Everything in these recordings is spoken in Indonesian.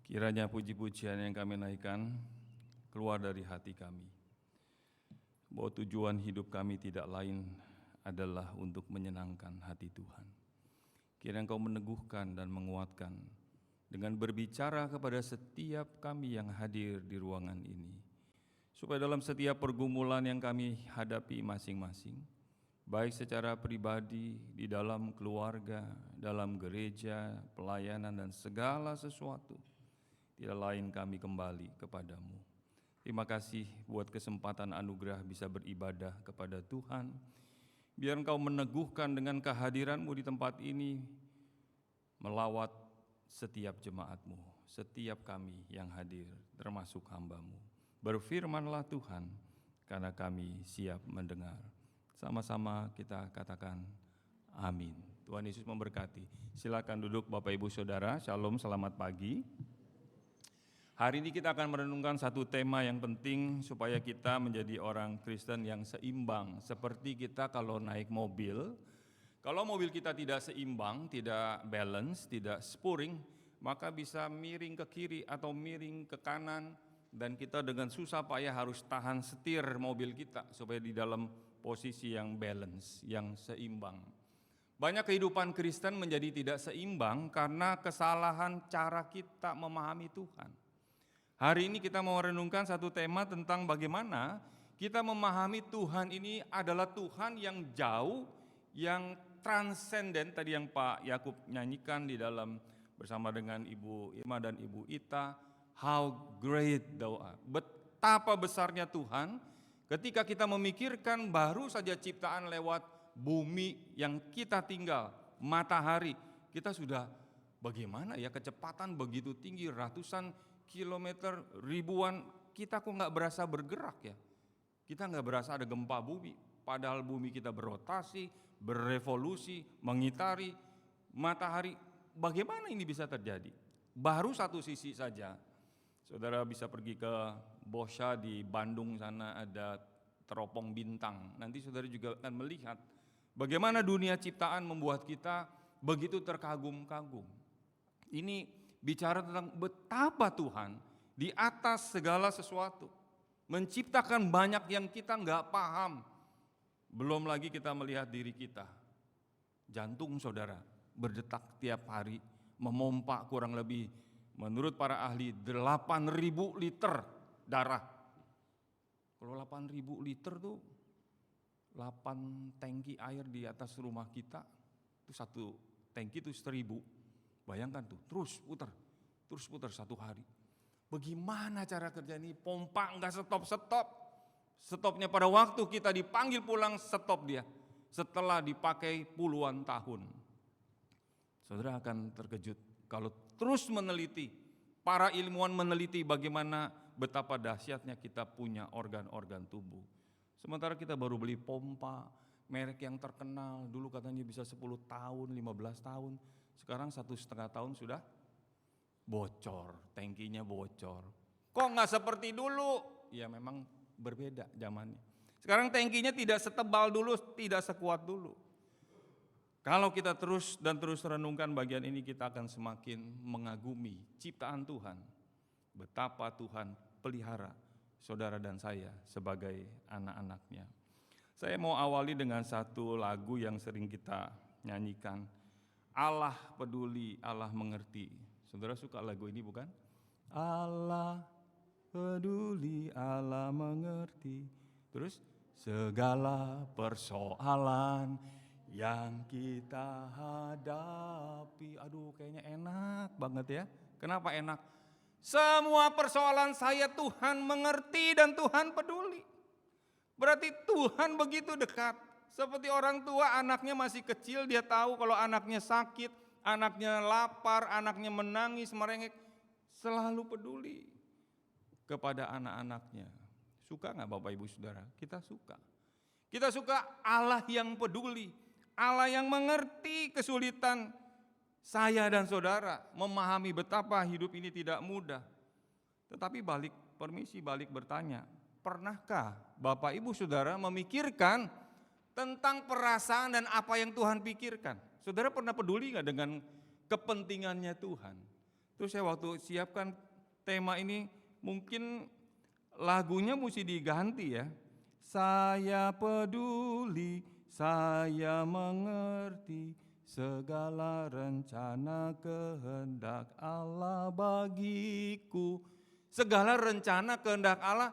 Kiranya puji-pujian yang kami naikkan keluar dari hati kami, bahwa tujuan hidup kami tidak lain adalah untuk menyenangkan hati Tuhan. Kiranya Engkau meneguhkan dan menguatkan dengan berbicara kepada setiap kami yang hadir di ruangan ini, supaya dalam setiap pergumulan yang kami hadapi masing-masing, baik secara pribadi, di dalam keluarga, dalam gereja, pelayanan, dan segala sesuatu, tidak lain kami kembali kepadamu. Terima kasih buat kesempatan anugerah bisa beribadah kepada Tuhan. Biar Engkau meneguhkan dengan kehadiran-Mu di tempat ini, melawat setiap jemaat-Mu, setiap kami yang hadir, termasuk hamba-Mu. Berfirmanlah Tuhan, karena kami siap mendengar. Sama-sama kita katakan amin. Tuhan Yesus memberkati. Silakan duduk Bapak Ibu Saudara. Shalom, selamat pagi. Hari ini kita akan merenungkan satu tema yang penting supaya kita menjadi orang Kristen yang seimbang. Seperti kita kalau naik mobil, kalau mobil kita tidak seimbang, tidak balance, tidak spurring, maka bisa miring ke kiri atau miring ke kanan, dan kita dengan susah payah harus tahan setir mobil kita supaya di dalam posisi yang balance, yang seimbang. Banyak kehidupan Kristen menjadi tidak seimbang karena kesalahan cara kita memahami Tuhan. Hari ini kita mau renungkan satu tema tentang bagaimana kita memahami Tuhan ini adalah Tuhan yang jauh, yang transenden, tadi yang Pak Yakub nyanyikan di dalam bersama dengan Ibu Irma dan Ibu Ita, how great thou art. Betapa besarnya Tuhan ketika kita memikirkan baru saja ciptaan lewat bumi yang kita tinggal, matahari, kita sudah bagaimana ya kecepatan begitu tinggi, ratusan kilometer, ribuan, kita kok nggak berasa bergerak ya. Kita nggak berasa ada gempa bumi, padahal bumi kita berotasi, berevolusi, mengitari matahari. Bagaimana ini bisa terjadi? Baru satu sisi saja. Saudara bisa pergi ke Bosha di Bandung sana, ada teropong bintang. Nanti saudara juga akan melihat bagaimana dunia ciptaan membuat kita begitu terkagum-kagum. Ini bicara tentang betapa Tuhan di atas segala sesuatu, menciptakan banyak yang kita nggak paham. Belum lagi kita melihat diri kita. Jantung saudara berdetak tiap hari, memompa kurang lebih menurut para ahli 8.000 liter darah. Kalau 8.000 liter tuh 8 tangki air di atas rumah kita, itu satu tangki itu 1.000. Bayangkan tuh, terus putar satu hari. Bagaimana cara kerja ini? Pompa enggak stop-stop. Stopnya pada waktu kita dipanggil pulang, stop dia. Setelah dipakai puluhan tahun. Saudara akan terkejut kalau terus meneliti, para ilmuwan meneliti bagaimana betapa dahsyatnya kita punya organ-organ tubuh. Sementara kita baru beli pompa, merek yang terkenal, dulu katanya bisa 10 tahun, 15 tahun. Sekarang 1,5 tahun sudah bocor, tangkinya bocor. Kok nggak seperti dulu? Ya memang berbeda zamannya. Sekarang tangkinya tidak setebal dulu, tidak sekuat dulu. Kalau kita terus renungkan bagian ini, kita akan semakin mengagumi ciptaan Tuhan. Betapa Tuhan pelihara saudara dan saya sebagai anak-anaknya. Saya mau awali dengan satu lagu yang sering kita nyanyikan. Allah peduli, Allah mengerti. Saudara suka lagu ini bukan? Allah peduli, Allah mengerti. Terus segala persoalan yang kita hadapi. Aduh, kayaknya enak banget ya. Kenapa enak? Semua persoalan saya Tuhan mengerti dan Tuhan peduli. Berarti Tuhan begitu dekat. Seperti orang tua, anaknya masih kecil, dia tahu kalau anaknya sakit, anaknya lapar, anaknya menangis, merengek, selalu peduli kepada anak-anaknya. Suka nggak Bapak Ibu Saudara? Kita suka. Kita suka Allah yang peduli, Allah yang mengerti kesulitan saya dan saudara, memahami betapa hidup ini tidak mudah. Tetapi balik bertanya, pernahkah Bapak Ibu Saudara memikirkan tentang perasaan dan apa yang Tuhan pikirkan? Saudara pernah peduli nggak dengan kepentingannya Tuhan? Terus saya waktu siapkan tema ini, mungkin lagunya mesti diganti ya. Saya peduli, saya mengerti segala rencana kehendak Allah bagiku. Segala rencana kehendak Allah,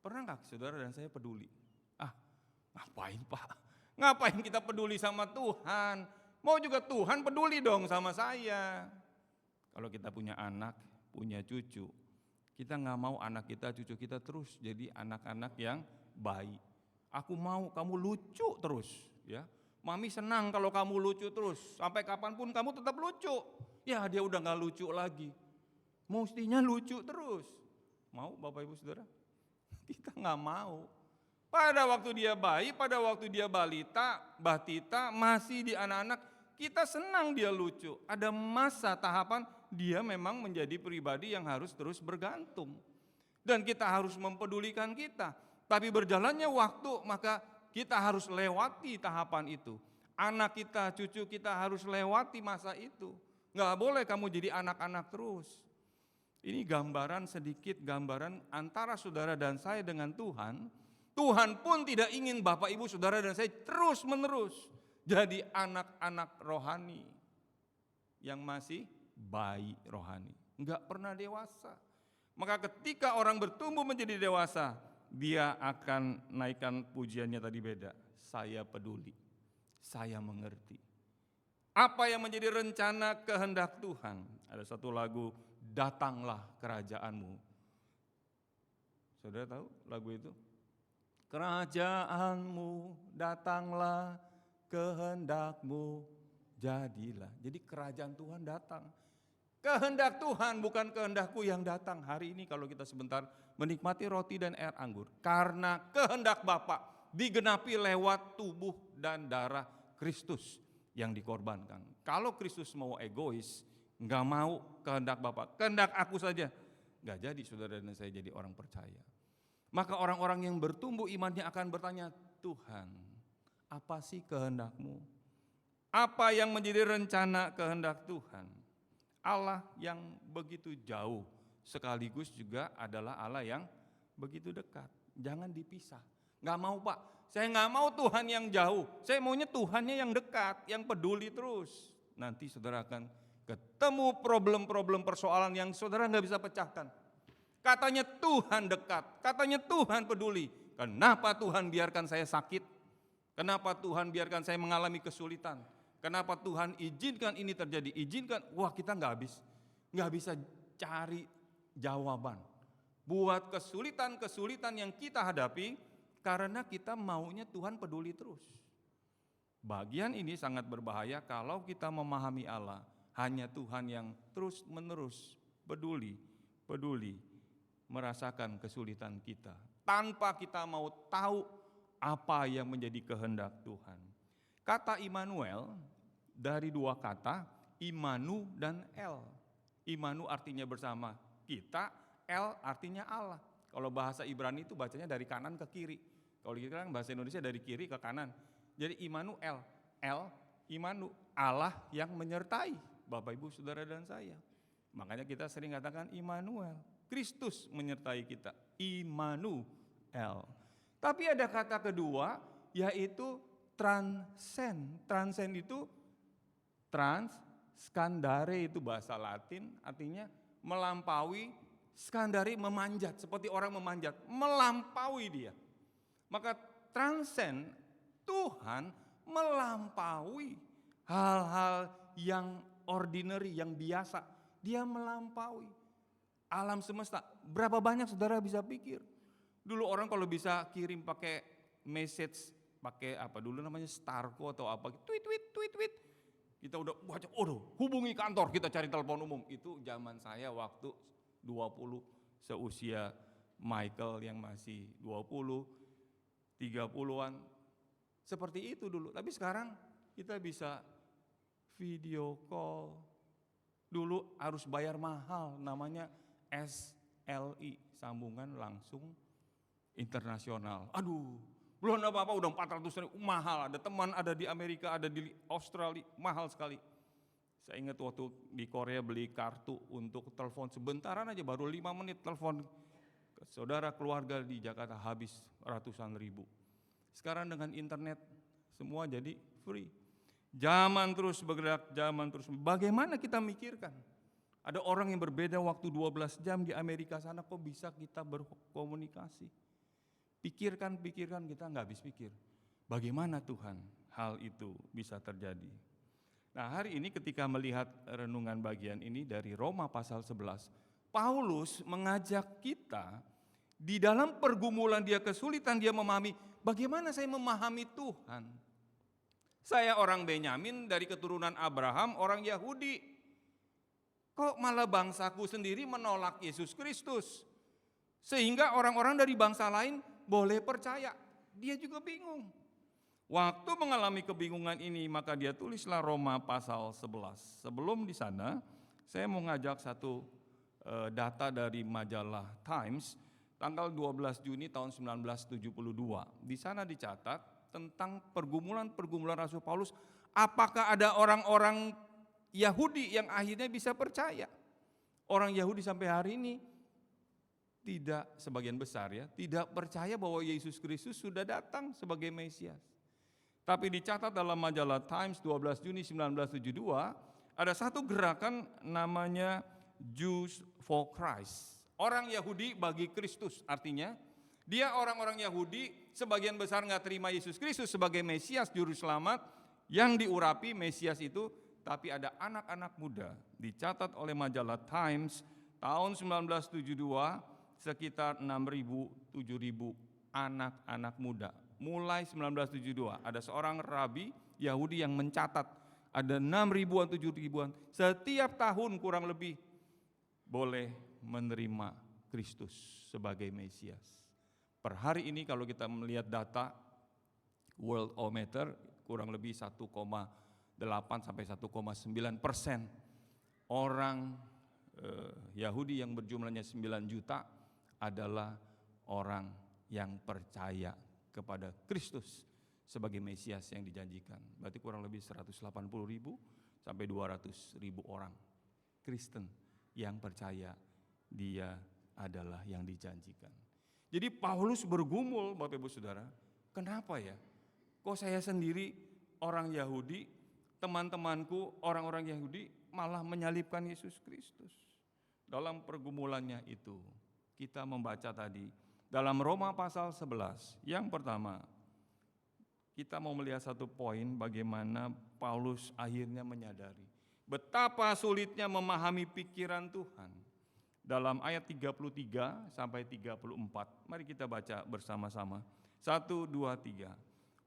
pernah nggak saudara dan saya peduli? Ngapain Pak? Ngapain kita peduli sama Tuhan? Mau juga Tuhan peduli dong sama saya. Kalau kita punya anak, punya cucu, kita nggak mau anak kita, cucu kita terus jadi anak-anak yang baik. Aku mau kamu lucu terus, ya. Mami senang kalau kamu lucu terus, sampai kapanpun kamu tetap lucu. Ya dia udah nggak lucu lagi, mestinya lucu terus. Mau Bapak Ibu Saudara? Kita nggak mau. Pada waktu dia bayi, pada waktu dia balita, batita, masih di anak-anak, kita senang dia lucu. Ada masa tahapan dia memang menjadi pribadi yang harus terus bergantung. Dan kita harus mempedulikan kita. Tapi berjalannya waktu, maka kita harus lewati tahapan itu. Anak kita, cucu kita harus lewati masa itu. Nggak boleh kamu jadi anak-anak terus. Ini gambaran sedikit, gambaran antara saudara dan saya dengan Tuhan. Tuhan pun tidak ingin Bapak Ibu Saudara dan saya terus menerus jadi anak-anak rohani yang masih bayi rohani, enggak pernah dewasa. Maka ketika orang bertumbuh menjadi dewasa, dia akan naikkan pujiannya tadi beda. Saya peduli, saya mengerti. Apa yang menjadi rencana kehendak Tuhan? Ada satu lagu, Datanglah Kerajaanmu. Saudara tahu lagu itu? Kerajaanmu datanglah, kehendakmu jadilah. Jadi kerajaan Tuhan datang. Kehendak Tuhan bukan kehendakku yang datang. Hari ini kalau kita sebentar menikmati roti dan air anggur. Karena kehendak Bapa digenapi lewat tubuh dan darah Kristus yang dikorbankan. Kalau Kristus mau egois, nggak mau kehendak Bapa, kehendak aku saja, nggak jadi saudara dan saya jadi orang percaya. Maka orang-orang yang bertumbuh imannya akan bertanya, Tuhan, apa sih kehendak-Mu? Apa yang menjadi rencana kehendak Tuhan? Allah yang begitu jauh, sekaligus juga adalah Allah yang begitu dekat. Jangan dipisah. Nggak mau Pak, saya nggak mau Tuhan yang jauh. Saya maunya Tuhannya yang dekat, yang peduli terus. Nanti saudara akan ketemu problem-problem persoalan yang saudara nggak bisa pecahkan. Katanya Tuhan dekat, katanya Tuhan peduli. Kenapa Tuhan biarkan saya sakit? Kenapa Tuhan biarkan saya mengalami kesulitan? Kenapa Tuhan izinkan ini terjadi? Izinkan, wah kita nggak bisa cari jawaban. Buat kesulitan-kesulitan yang kita hadapi, karena kita maunya Tuhan peduli terus. Bagian ini sangat berbahaya kalau kita memahami Allah. Hanya Tuhan yang terus-menerus peduli, merasakan kesulitan kita tanpa kita mau tahu apa yang menjadi kehendak Tuhan. Kata Immanuel dari dua kata, Imanu dan El. Imanu artinya bersama kita, El artinya Allah. Kalau bahasa Ibrani itu bacanya dari kanan ke kiri. Kalau kita kan bahasa Indonesia dari kiri ke kanan. Jadi Immanuel, El, Imanu, Allah yang menyertai Bapak Ibu Saudara dan saya. Makanya kita sering katakan Immanuel. Kristus menyertai kita, Immanuel. Tapi ada kata kedua, yaitu transcend. Transcend itu skandare itu bahasa Latin, artinya melampaui, skandare memanjat, seperti orang memanjat, melampaui dia. Maka transcend, Tuhan melampaui hal-hal yang ordinary, yang biasa. Dia melampaui alam semesta. Berapa banyak saudara bisa pikir? Dulu orang kalau bisa kirim pakai message, pakai apa dulu namanya Starco atau apa, tweet. Kita udah baca, hubungi kantor, kita cari telepon umum. Itu zaman saya waktu 20, seusia Michael yang masih 20, 30-an. Seperti itu dulu. Tapi sekarang kita bisa video call. Dulu harus bayar mahal, namanya SLI, sambungan langsung internasional. Aduh, belum apa-apa udah 400 ribu, mahal. Ada teman ada di Amerika, ada di Australia, mahal sekali. Saya ingat waktu di Korea beli kartu untuk telepon sebentaran aja, baru 5 menit telepon saudara keluarga di Jakarta habis ratusan ribu. Sekarang dengan internet semua jadi free. Zaman terus bergerak, zaman terus. Bagaimana kita mikirkan? Ada orang yang berbeda waktu 12 jam di Amerika sana, kok bisa kita berkomunikasi? Pikirkan kita nggak habis pikir. Bagaimana Tuhan hal itu bisa terjadi? Nah, hari ini ketika melihat renungan bagian ini dari Roma pasal 11, Paulus mengajak kita di dalam pergumulan dia kesulitan, dia memahami bagaimana saya memahami Tuhan. Saya orang Benyamin dari keturunan Abraham, orang Yahudi. Kok malah bangsaku sendiri menolak Yesus Kristus? Sehingga orang-orang dari bangsa lain boleh percaya. Dia juga bingung. Waktu mengalami kebingungan ini, maka dia tulislah Roma pasal 11. Sebelum di sana, saya mau ngajak satu data dari majalah Times, tanggal 12 Juni tahun 1972. Di sana dicatat tentang pergumulan Rasul Paulus, apakah ada orang-orang Yahudi yang akhirnya bisa percaya? Orang Yahudi sampai hari ini tidak, sebagian besar ya, tidak percaya bahwa Yesus Kristus sudah datang sebagai Mesias. Tapi dicatat dalam majalah Times 12 Juni 1972, ada satu gerakan namanya Jews for Christ. Orang Yahudi bagi Kristus, artinya dia orang-orang Yahudi sebagian besar nggak terima Yesus Kristus sebagai Mesias Juru Selamat yang diurapi Mesias itu, tapi ada anak-anak muda, dicatat oleh majalah Times tahun 1972 sekitar 6.000, 7.000 anak-anak muda. Mulai 1972 ada seorang rabi Yahudi yang mencatat ada 6.000-an, 7.000-an setiap tahun kurang lebih boleh menerima Kristus sebagai Mesias. Per hari ini kalau kita melihat data Worldometer, kurang lebih 1,8 sampai 1,9% orang Yahudi yang berjumlahnya 9 juta adalah orang yang percaya kepada Kristus sebagai Mesias yang dijanjikan. Berarti kurang lebih 180.000 sampai 200.000 orang Kristen yang percaya dia adalah yang dijanjikan. Jadi Paulus bergumul, Bapak Ibu Saudara, kenapa ya? Kok saya sendiri orang Yahudi, teman-temanku orang-orang Yahudi malah menyalibkan Yesus Kristus. Dalam pergumulannya itu, kita membaca tadi dalam Roma pasal 11, yang pertama, kita mau melihat satu poin bagaimana Paulus akhirnya menyadari betapa sulitnya memahami pikiran Tuhan. Dalam ayat 33 sampai 34, mari kita baca bersama-sama. 1, 2, 3.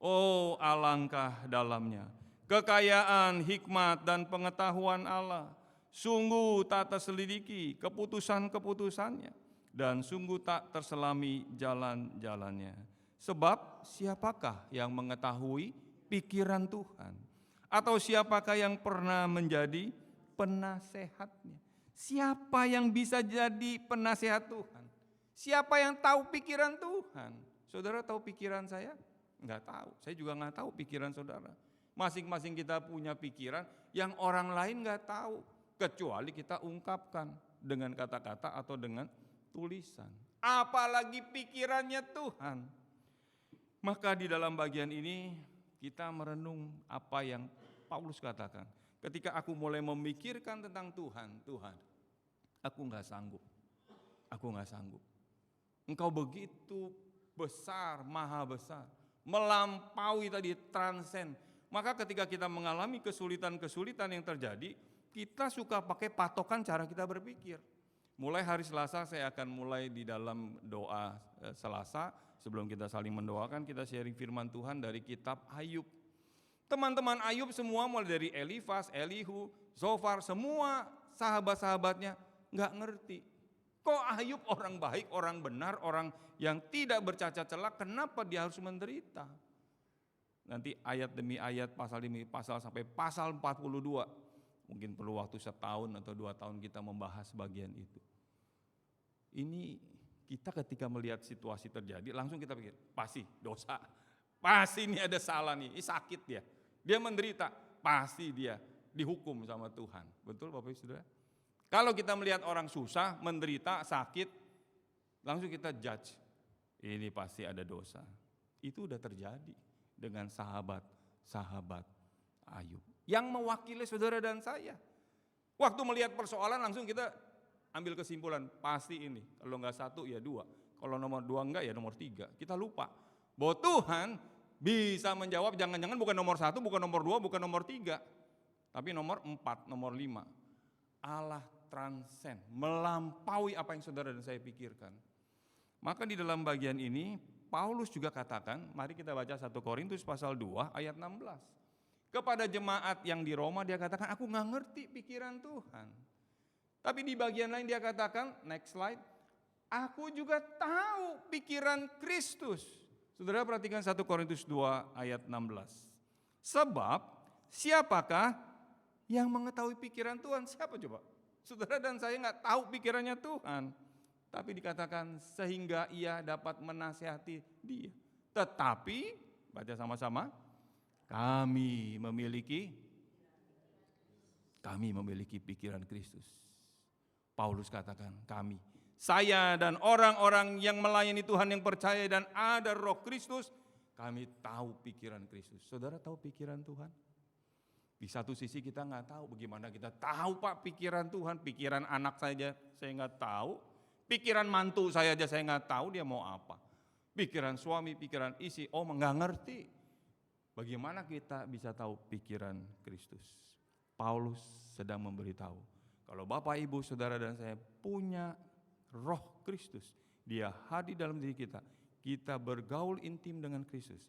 Oh, alangkah dalamnya kekayaan, hikmat, dan pengetahuan Allah. Sungguh tak terselidiki keputusan-keputusannya, dan sungguh tak terselami jalan-jalannya. Sebab siapakah yang mengetahui pikiran Tuhan? Atau siapakah yang pernah menjadi penasehatnya? Siapa yang bisa jadi penasehat Tuhan? Siapa yang tahu pikiran Tuhan? Saudara tahu pikiran saya? Enggak tahu, saya juga enggak tahu pikiran saudara. Masing-masing kita punya pikiran yang orang lain enggak tahu, kecuali kita ungkapkan dengan kata-kata atau dengan tulisan. Apalagi pikirannya Tuhan. Maka di dalam bagian ini kita merenung apa yang Paulus katakan. Ketika aku mulai memikirkan tentang Tuhan, aku enggak sanggup. Engkau begitu besar, maha besar, melampaui tadi, transcend. Maka ketika kita mengalami kesulitan-kesulitan yang terjadi, kita suka pakai patokan cara kita berpikir. Mulai hari Selasa saya akan mulai di dalam doa Selasa. Sebelum kita saling mendoakan, kita sharing firman Tuhan dari kitab Ayub. Teman-teman Ayub semua mulai dari Elifas, Elihu, Zofar, semua sahabat-sahabatnya nggak ngerti. Kok Ayub orang baik, orang benar, orang yang tidak bercacat celah, kenapa dia harus menderita? Nanti ayat demi ayat, pasal demi pasal sampai pasal 42. Mungkin perlu waktu 1 tahun atau 2 tahun kita membahas bagian itu. Ini kita ketika melihat situasi terjadi, langsung kita pikir, pasti dosa. Pasti ini ada salah nih, ini sakit dia. Dia menderita, pasti dia dihukum sama Tuhan. Betul Bapak Ibu Saudara? Kalau kita melihat orang susah, menderita, sakit, langsung kita judge. Ini pasti ada dosa. Itu udah terjadi dengan sahabat Ayub. Yang mewakili saudara dan saya. Waktu melihat persoalan langsung kita ambil kesimpulan, pasti ini. Kalau enggak 1 ya 2. Kalau nomor 2 enggak ya nomor 3. Kita lupa bahwa Tuhan bisa menjawab, jangan-jangan bukan nomor 1, bukan nomor 2, bukan nomor 3. Tapi nomor 4, nomor 5. Allah transcend, melampaui apa yang saudara dan saya pikirkan. Maka di dalam bagian ini Paulus juga katakan, mari kita baca 1 Korintus pasal 2 ayat 16. Kepada jemaat yang di Roma dia katakan, aku gak ngerti pikiran Tuhan. Tapi di bagian lain dia katakan, next slide, aku juga tahu pikiran Kristus. Saudara perhatikan 1 Korintus 2 ayat 16. Sebab siapakah yang mengetahui pikiran Tuhan? Siapa coba? Saudara dan saya gak tahu pikirannya Tuhan. Tapi dikatakan sehingga ia dapat menasihati dia. Tetapi, baca sama-sama, kami memiliki pikiran Kristus. Paulus katakan kami, saya dan orang-orang yang melayani Tuhan yang percaya dan ada Roh Kristus, kami tahu pikiran Kristus. Saudara tahu pikiran Tuhan? Di satu sisi kita nggak tahu bagaimana kita tahu Pak pikiran Tuhan, pikiran anak saja saya nggak tahu, pikiran mantu saya aja saya nggak tahu dia mau apa, pikiran suami, pikiran istri, nggak ngerti. Bagaimana kita bisa tahu pikiran Kristus? Paulus sedang memberitahu, kalau Bapak, Ibu, Saudara dan saya punya Roh Kristus, Dia hadir dalam diri kita, kita bergaul intim dengan Kristus,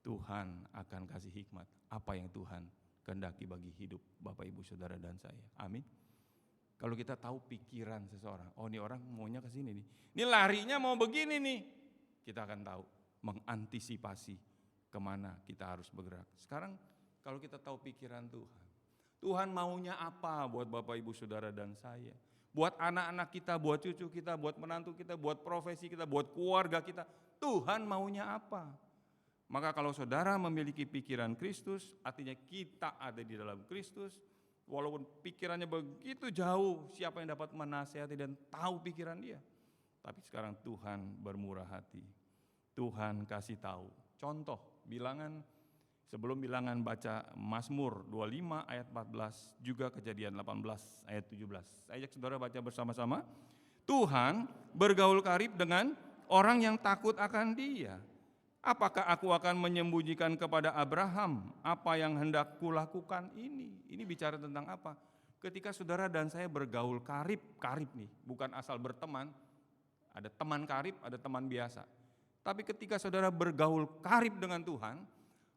Tuhan akan kasih hikmat apa yang Tuhan kehendaki bagi hidup Bapak, Ibu, Saudara dan saya. Amin. Kalau kita tahu pikiran seseorang, ini orang maunya ke sini nih, ini larinya mau begini nih, kita akan tahu, mengantisipasi kemana kita harus bergerak. Sekarang kalau kita tahu pikiran Tuhan, Tuhan maunya apa buat Bapak, Ibu, Saudara dan saya, buat anak-anak kita, buat cucu kita, buat menantu kita, buat profesi kita, buat keluarga kita, Tuhan maunya apa? Maka kalau saudara memiliki pikiran Kristus, artinya kita ada di dalam Kristus, walaupun pikirannya begitu jauh, siapa yang dapat menasihati dan tahu pikiran dia? Tapi sekarang Tuhan bermurah hati, Tuhan kasih tahu. Contoh, sebelum bilangan baca Mazmur 25 ayat 14, juga Kejadian 18 ayat 17. Saya ajak saudara baca bersama-sama. Tuhan bergaul karib dengan orang yang takut akan Dia. Apakah aku akan menyembunyikan kepada Abraham apa yang hendak kulakukan ini? Ini bicara tentang apa? Ketika saudara dan saya bergaul karib nih, bukan asal berteman, ada teman karib, ada teman biasa. Tapi ketika saudara bergaul karib dengan Tuhan,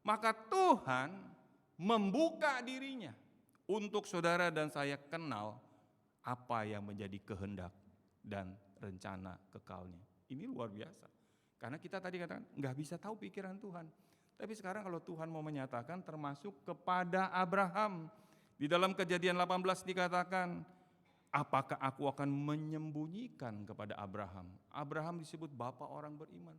maka Tuhan membuka dirinya untuk saudara dan saya kenal apa yang menjadi kehendak dan rencana kekalnya. Ini luar biasa. Karena kita tadi katakan nggak bisa tahu pikiran Tuhan. Tapi sekarang kalau Tuhan mau menyatakan termasuk kepada Abraham. Di dalam Kejadian 18 dikatakan, apakah aku akan menyembunyikan kepada Abraham? Abraham disebut bapak orang beriman.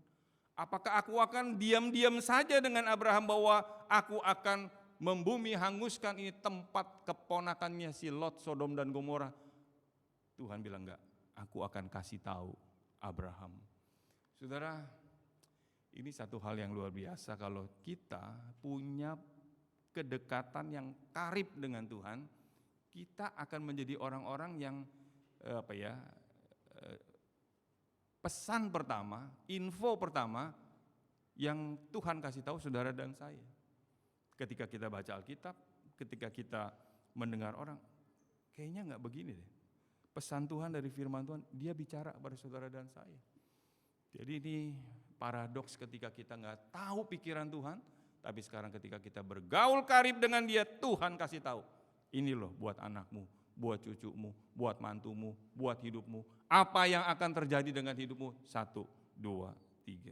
Apakah aku akan diam-diam saja dengan Abraham bahwa aku akan membumi hanguskan ini tempat keponakannya si Lot, Sodom dan Gomora? Tuhan bilang enggak, aku akan kasih tahu Abraham. Saudara, ini satu hal yang luar biasa kalau kita punya kedekatan yang karib dengan Tuhan, kita akan menjadi orang-orang yang pesan pertama, info pertama yang Tuhan kasih tahu saudara dan saya. Ketika kita baca Alkitab, ketika kita mendengar orang, kayaknya enggak begini deh. Pesan Tuhan dari firman Tuhan, Dia bicara pada saudara dan saya. Jadi ini paradoks ketika kita enggak tahu pikiran Tuhan, tapi sekarang ketika kita bergaul karib dengan Dia, Tuhan kasih tahu. Ini loh buat anakmu, buat cucumu, buat mantumu, buat hidupmu. Apa yang akan terjadi dengan hidupmu? 1, 2, 3.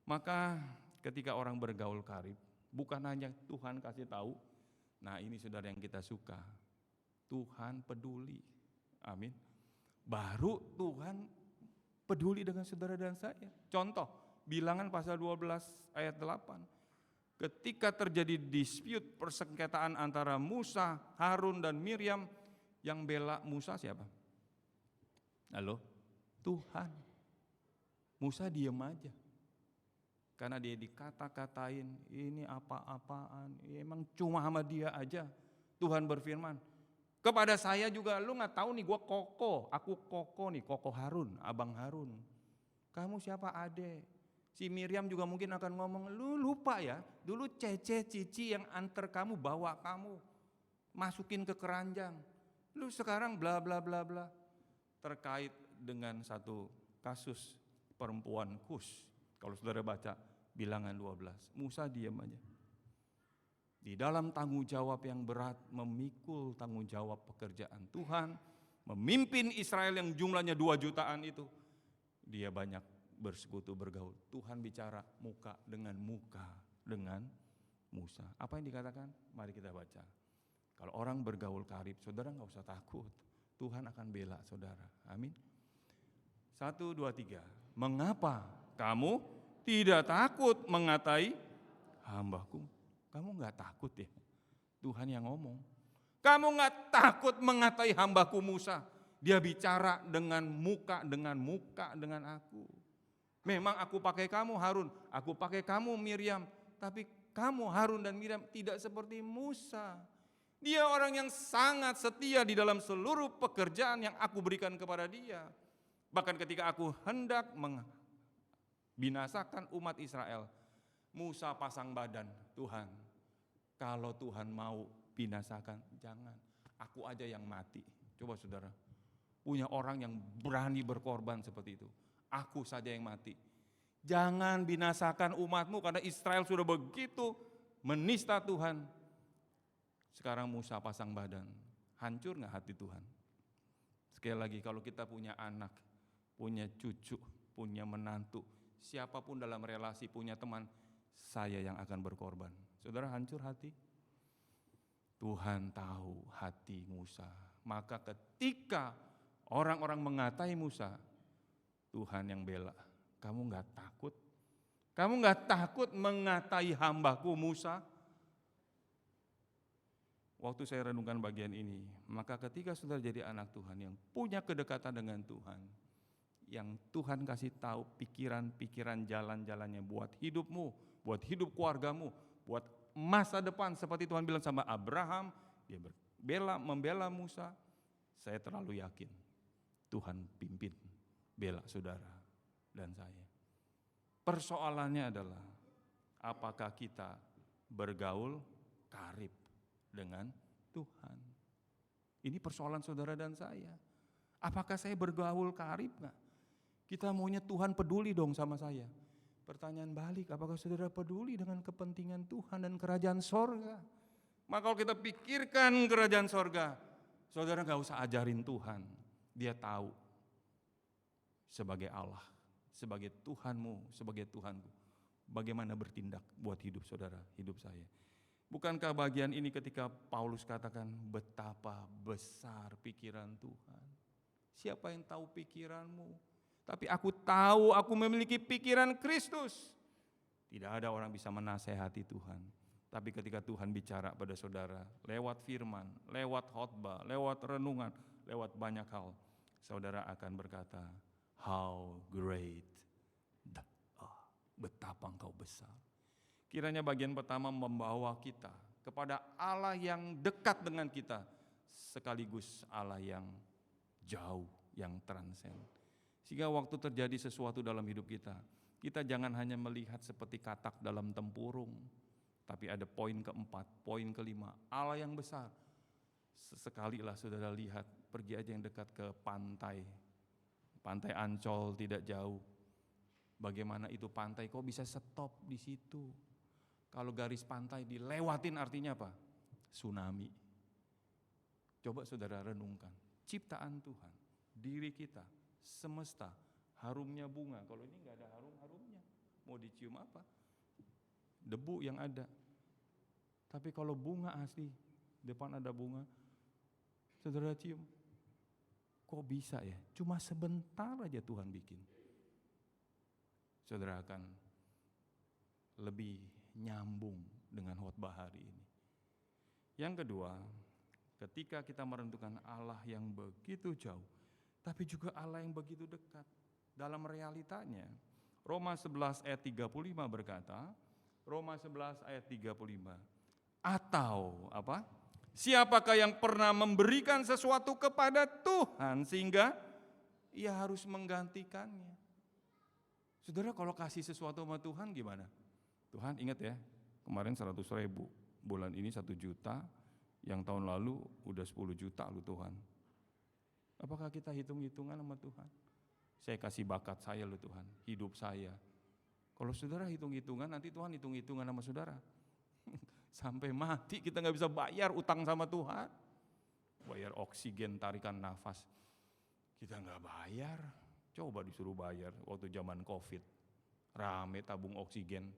Maka ketika orang bergaul karib, bukan hanya Tuhan kasih tahu. Nah ini saudara yang kita suka. Tuhan peduli. Amin. Baru Tuhan peduli dengan saudara dan saya. Contoh, Bilangan pasal 12 ayat 8. Ketika terjadi dispute persengketaan antara Musa, Harun dan Miriam, yang bela Musa siapa? Halo? Tuhan. Musa diem aja. Karena dia dikata-katain, ini apa-apaan, emang cuma sama dia aja. Tuhan berfirman, kepada saya juga lu gak tahu nih, gue Koko, aku Koko nih, Koko Harun, abang Harun. Kamu siapa? Ade. Si Miriam juga mungkin akan ngomong, lu lupa ya, dulu Cece, Cici yang antar kamu, bawa kamu, masukin ke keranjang. Lu sekarang bla bla bla bla. Terkait dengan satu kasus perempuan Kus. Kalau saudara baca Bilangan 12, Musa diam aja. Di dalam tanggung jawab yang berat, memikul tanggung jawab pekerjaan Tuhan, memimpin Israel yang jumlahnya 2 jutaan itu, dia banyak bersekutu, bergaul. Tuhan bicara muka dengan Musa. Apa yang dikatakan? Mari kita baca. Kalau orang bergaul karib, saudara gak usah takut. Tuhan akan bela saudara. Amin. 1, 2, 3. Mengapa kamu tidak takut mengatai hambaku? Kamu gak takut ya? Tuhan yang ngomong. Kamu gak takut mengatai hambaku Musa? Dia bicara dengan muka dengan aku. Memang aku pakai kamu Harun, aku pakai kamu Miriam, tapi kamu Harun dan Miriam tidak seperti Musa. Dia orang yang sangat setia di dalam seluruh pekerjaan yang aku berikan kepada dia. Bahkan ketika aku hendak membinasakan umat Israel, Musa pasang badan, Tuhan, kalau Tuhan mau binasakan, jangan, aku aja yang mati. Coba saudara, punya orang yang berani berkorban seperti itu. Aku saja yang mati. Jangan binasakan umatmu karena Israel sudah begitu menista Tuhan. Sekarang Musa pasang badan. Hancur gak hati Tuhan? Sekali lagi, kalau kita punya anak, punya cucu, punya menantu, siapapun dalam relasi, punya teman, saya yang akan berkorban. Saudara, hancur hati? Tuhan tahu hati Musa. Maka ketika orang-orang mengatai Musa, Tuhan yang bela. Kamu gak takut? Kamu gak takut mengatai hambaku Musa? Waktu saya renungkan bagian ini, maka ketika saudara jadi anak Tuhan yang punya kedekatan dengan Tuhan, yang Tuhan kasih tahu pikiran-pikiran jalan-jalannya buat hidupmu, buat hidup keluargamu, buat masa depan, seperti Tuhan bilang sama Abraham, dia membela Musa. Saya terlalu yakin Tuhan pimpin bela saudara dan saya. Persoalannya adalah apakah kita bergaul karib dengan Tuhan? Ini persoalan saudara dan saya. Apakah saya bergaul karib gak? Kita maunya Tuhan peduli dong sama saya. Pertanyaan balik, apakah saudara peduli dengan kepentingan Tuhan dan kerajaan sorga? Maka kalau kita pikirkan kerajaan sorga, saudara gak usah ajarin Tuhan. Dia tahu sebagai Allah, sebagai Tuhanmu, sebagai Tuhanku, bagaimana bertindak buat hidup saudara, hidup saya. Bukankah bagian ini ketika Paulus katakan betapa besar pikiran Tuhan? Siapa yang tahu pikiranmu? Tapi aku tahu aku memiliki pikiran Kristus. Tidak ada orang bisa menasehati Tuhan. Tapi ketika Tuhan bicara pada saudara, lewat firman, lewat khotbah, lewat renungan, lewat banyak hal, saudara akan berkata, how great, betapa engkau besar. Kiranya bagian pertama membawa kita kepada Allah yang dekat dengan kita, sekaligus Allah yang jauh, yang transend. Sehingga waktu terjadi sesuatu dalam hidup kita, kita jangan hanya melihat seperti katak dalam tempurung, tapi ada poin keempat, poin kelima, Allah yang besar. Sesekali lah saudara lihat, pergi aja yang dekat ke pantai Ancol tidak jauh. Bagaimana itu pantai kok bisa stop di situ? Kalau garis pantai dilewatin artinya apa? Tsunami. Coba saudara renungkan, ciptaan Tuhan, diri kita, semesta, harumnya bunga. Kalau ini nggak ada harum-harumnya, mau dicium apa? Debu yang ada. Tapi kalau bunga asli, depan ada bunga, saudara cium, kok bisa ya? Cuma sebentar aja Tuhan bikin. Saudara akan lebih nyambung dengan khotbah hari ini. Yang kedua, ketika kita merenungkan Allah yang begitu jauh, tapi juga Allah yang begitu dekat dalam realitanya. Roma 11 ayat 35 berkata, Roma 11 ayat 35, atau apa? Siapakah yang pernah memberikan sesuatu kepada Tuhan sehingga ia harus menggantikannya? Saudara, kalau kasih sesuatu sama Tuhan gimana? Tuhan ingat ya, kemarin 100.000, bulan ini 1 juta, yang tahun lalu udah 10 juta lu Tuhan. Apakah kita hitung-hitungan sama Tuhan? Saya kasih bakat saya lu Tuhan, hidup saya. Kalau saudara hitung-hitungan, nanti Tuhan hitung-hitungan sama saudara. Sampai mati kita gak bisa bayar utang sama Tuhan. Bayar oksigen, tarikan nafas, kita gak bayar. Coba disuruh bayar waktu zaman COVID. Rame tabung oksigen,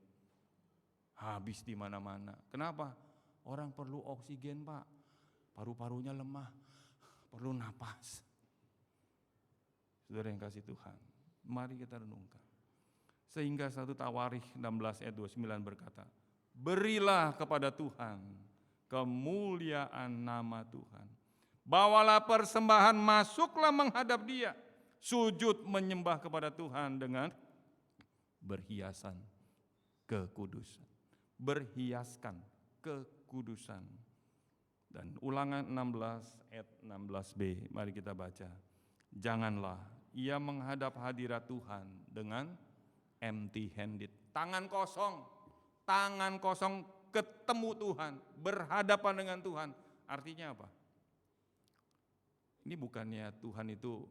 habis di mana-mana. Kenapa? Orang perlu oksigen Pak, paru-parunya lemah, perlu napas. Saudara yang kasih Tuhan, mari kita renungkan. Sehingga 1 Tawarikh 16 ayat 29 berkata, berilah kepada Tuhan kemuliaan nama Tuhan. Bawalah persembahan, masuklah menghadap Dia. Sujud menyembah kepada Tuhan dengan berhiasan kekudusan. Berhiaskan kekudusan. Dan Ulangan 16 ayat 16b, mari kita baca. Janganlah ia menghadap hadirat Tuhan dengan empty handed, tangan kosong ketemu Tuhan, berhadapan dengan Tuhan. Artinya apa? Ini bukannya Tuhan itu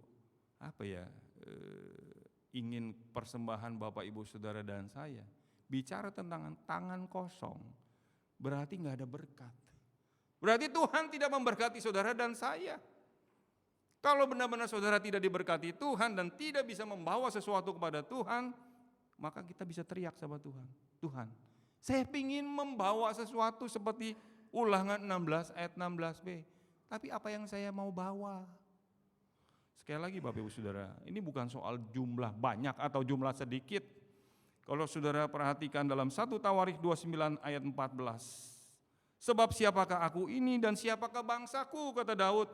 ingin persembahan Bapak Ibu Saudara dan saya. Bicara tentang tangan kosong, berarti gak ada berkat. Berarti Tuhan tidak memberkati saudara dan saya. Kalau benar-benar saudara tidak diberkati Tuhan dan tidak bisa membawa sesuatu kepada Tuhan, maka kita bisa teriak sama Tuhan. Tuhan, saya ingin membawa sesuatu seperti Ulangan 16 ayat 16b. Tapi apa yang saya mau bawa? Sekali lagi Bapak Ibu Saudara, ini bukan soal jumlah banyak atau jumlah sedikit. Kalau saudara perhatikan dalam 1 Tawarikh 29 ayat 14. Sebab siapakah aku ini dan siapakah bangsaku, kata Daud,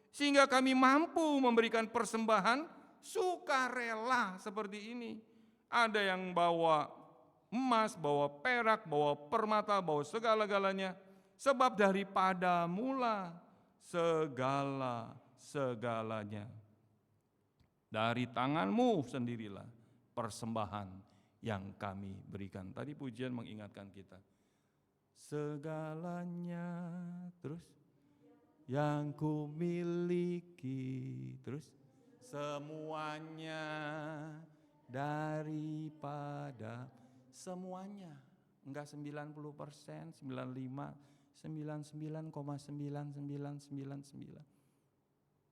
sehingga kami mampu memberikan persembahan sukarela seperti ini. Ada yang bawa emas, bawa perak, bawa permata, bawa segala-galanya. Sebab daripada mula segala-segalanya. Dari tanganmu sendirilah persembahan yang kami berikan. Tadi pujian mengingatkan kita. Segalanya, terus yang ku miliki, terus semuanya daripada semuanya. Enggak 90%, 95, 99,99999.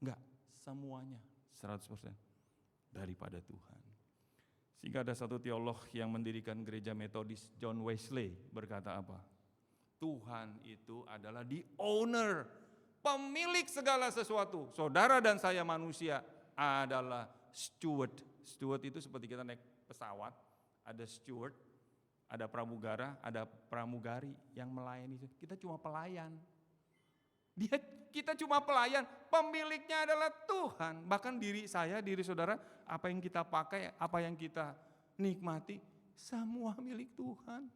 Enggak, semuanya 100% daripada Tuhan. Sehingga ada satu teolog yang mendirikan gereja Metodis, John Wesley, berkata apa? Tuhan itu adalah the owner, pemilik segala sesuatu. Saudara dan saya manusia adalah steward. Steward itu seperti kita naik pesawat, ada steward, ada pramugara, ada pramugari yang melayani. Kita cuma pelayan. Kita cuma pelayan, pemiliknya adalah Tuhan. Bahkan diri saya, diri saudara, apa yang kita pakai, apa yang kita nikmati, semua milik Tuhan.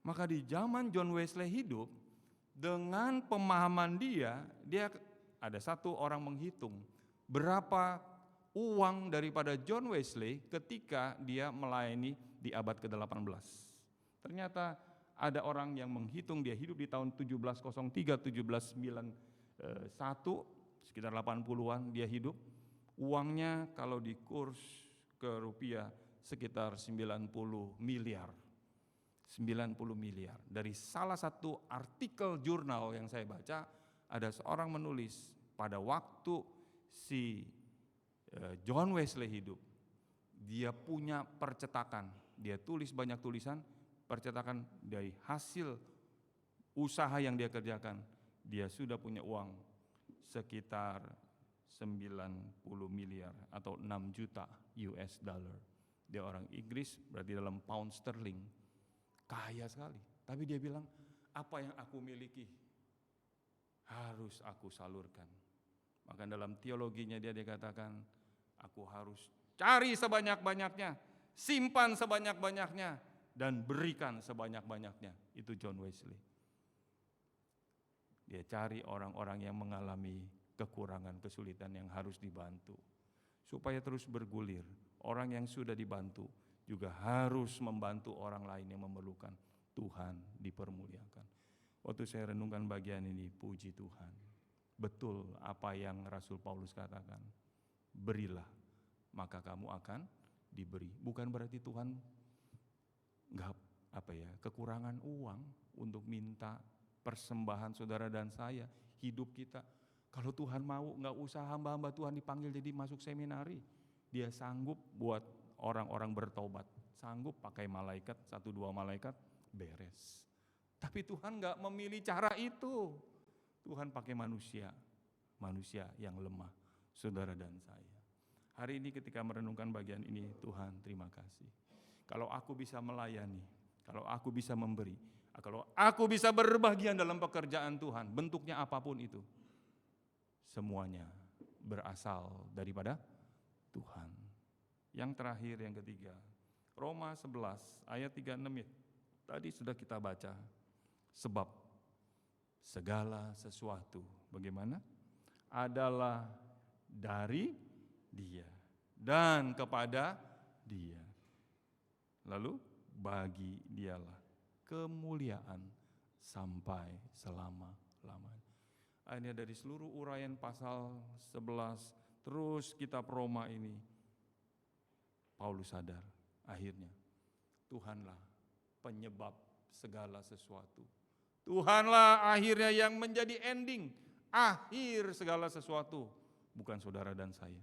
Maka di zaman John Wesley hidup, dengan pemahaman dia ada satu orang menghitung berapa uang daripada John Wesley ketika dia melayani di abad ke-18. Ternyata ada orang yang menghitung dia hidup di tahun 1703, 1791, sekitar 80-an dia hidup. Uangnya kalau dikurs ke rupiah sekitar 90 miliar. 90 miliar. Dari salah satu artikel jurnal yang saya baca, ada seorang menulis pada waktu si John Wesley hidup, dia punya percetakan, dia tulis banyak tulisan, percetakan dari hasil usaha yang dia kerjakan, dia sudah punya uang sekitar 90 miliar atau 6 juta US dollar. Dia orang Inggris, berarti dalam pound sterling. kaya sekali. Tapi dia bilang, apa yang aku miliki harus aku salurkan. Maka dalam teologinya dia katakan, aku harus cari sebanyak-banyaknya, simpan sebanyak-banyaknya, dan berikan sebanyak-banyaknya. Itu John Wesley. Dia cari orang-orang yang mengalami kekurangan, kesulitan yang harus dibantu. Supaya terus bergulir, orang yang sudah dibantu juga harus membantu orang lain yang memerlukan. Tuhan dipermuliakan. Waktu saya renungkan bagian ini, puji Tuhan. Betul apa yang Rasul Paulus katakan. Berilah, maka kamu akan diberi. Bukan berarti Tuhan enggak kekurangan uang untuk minta persembahan saudara dan saya, hidup kita. Kalau Tuhan mau, enggak usah hamba-hamba Tuhan dipanggil jadi masuk seminari. Dia sanggup buat orang-orang bertobat. Sanggup pakai malaikat, 1-2 malaikat, beres. Tapi Tuhan enggak memilih cara itu. Tuhan pakai manusia yang lemah, saudara dan saya. Hari ini ketika merenungkan bagian ini, Tuhan terima kasih. Kalau aku bisa melayani, kalau aku bisa memberi, kalau aku bisa berbagian dalam pekerjaan Tuhan, bentuknya apapun itu, semuanya berasal daripada Tuhan. Yang terakhir, yang ketiga, Roma 11 ayat 36 tadi sudah kita baca. Sebab segala sesuatu bagaimana? Adalah dari Dia dan kepada Dia. Lalu bagi Dialah kemuliaan sampai selama-lamanya. Akhirnya dari seluruh uraian pasal 11 terus kitab Roma ini, Paulus sadar akhirnya Tuhanlah penyebab segala sesuatu. Tuhanlah akhirnya yang menjadi ending, akhir segala sesuatu. Bukan saudara dan saya.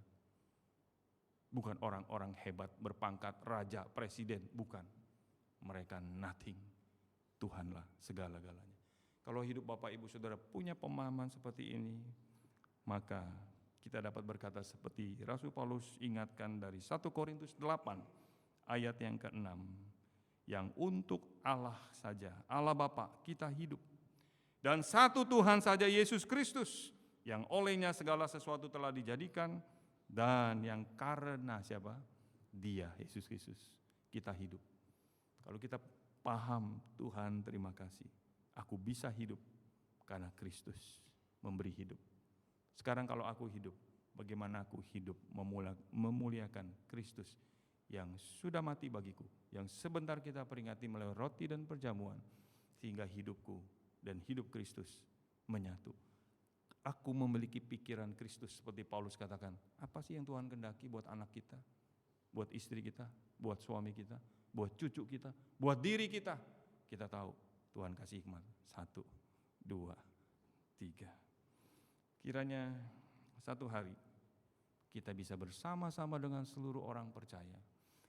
Bukan orang-orang hebat berpangkat raja, presiden, bukan. Mereka nothing. Tuhanlah segala-galanya. Kalau hidup Bapak Ibu Saudara punya pemahaman seperti ini, maka kita dapat berkata seperti Rasul Paulus ingatkan dari 1 Korintus 8 ayat yang ke-6. Yang untuk Allah saja, Allah Bapa kita hidup. Dan satu Tuhan saja Yesus Kristus, yang olehnya segala sesuatu telah dijadikan, dan yang karena siapa? Dia, Yesus Kristus, kita hidup. Kalau kita paham, Tuhan terima kasih, aku bisa hidup karena Kristus memberi hidup. Sekarang kalau aku hidup, bagaimana aku hidup memuliakan Kristus yang sudah mati bagiku, yang sebentar kita peringati melalui roti dan perjamuan, sehingga hidupku dan hidup Kristus menyatu. Aku memiliki pikiran Kristus seperti Paulus katakan, apa sih yang Tuhan kehendaki buat anak kita, buat istri kita, buat suami kita, buat cucu kita, buat diri kita. Kita tahu Tuhan kasih hikmat. 1, 2, 3. Kiranya satu hari kita bisa bersama-sama dengan seluruh orang percaya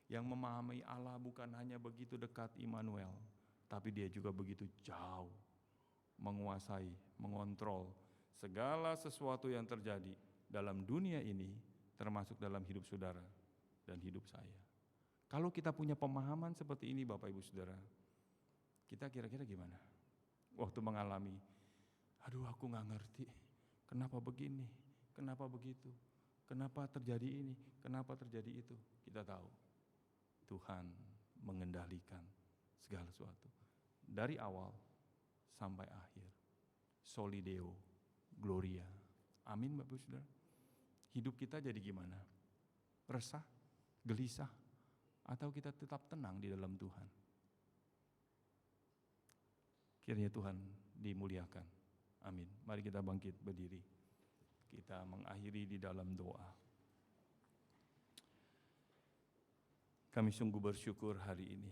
yang memahami Allah bukan hanya begitu dekat Immanuel, tapi Dia juga begitu jauh, menguasai, mengontrol segala sesuatu yang terjadi dalam dunia ini, termasuk dalam hidup saudara dan hidup saya. Kalau kita punya pemahaman seperti ini Bapak Ibu Saudara, kita kira-kira gimana? Waktu mengalami, aduh aku gak ngerti, kenapa begini, kenapa begitu, kenapa terjadi ini, kenapa terjadi itu. Kita tahu Tuhan mengendalikan segala sesuatu dari awal sampai akhir. Soli Deo Gloria. Amin Bapak Ibu Saudara. Hidup kita jadi gimana? Resah, gelisah, atau kita tetap tenang di dalam Tuhan? Kiranya Tuhan dimuliakan. Amin. Mari kita bangkit berdiri. Kita mengakhiri di dalam doa. Kami sungguh bersyukur hari ini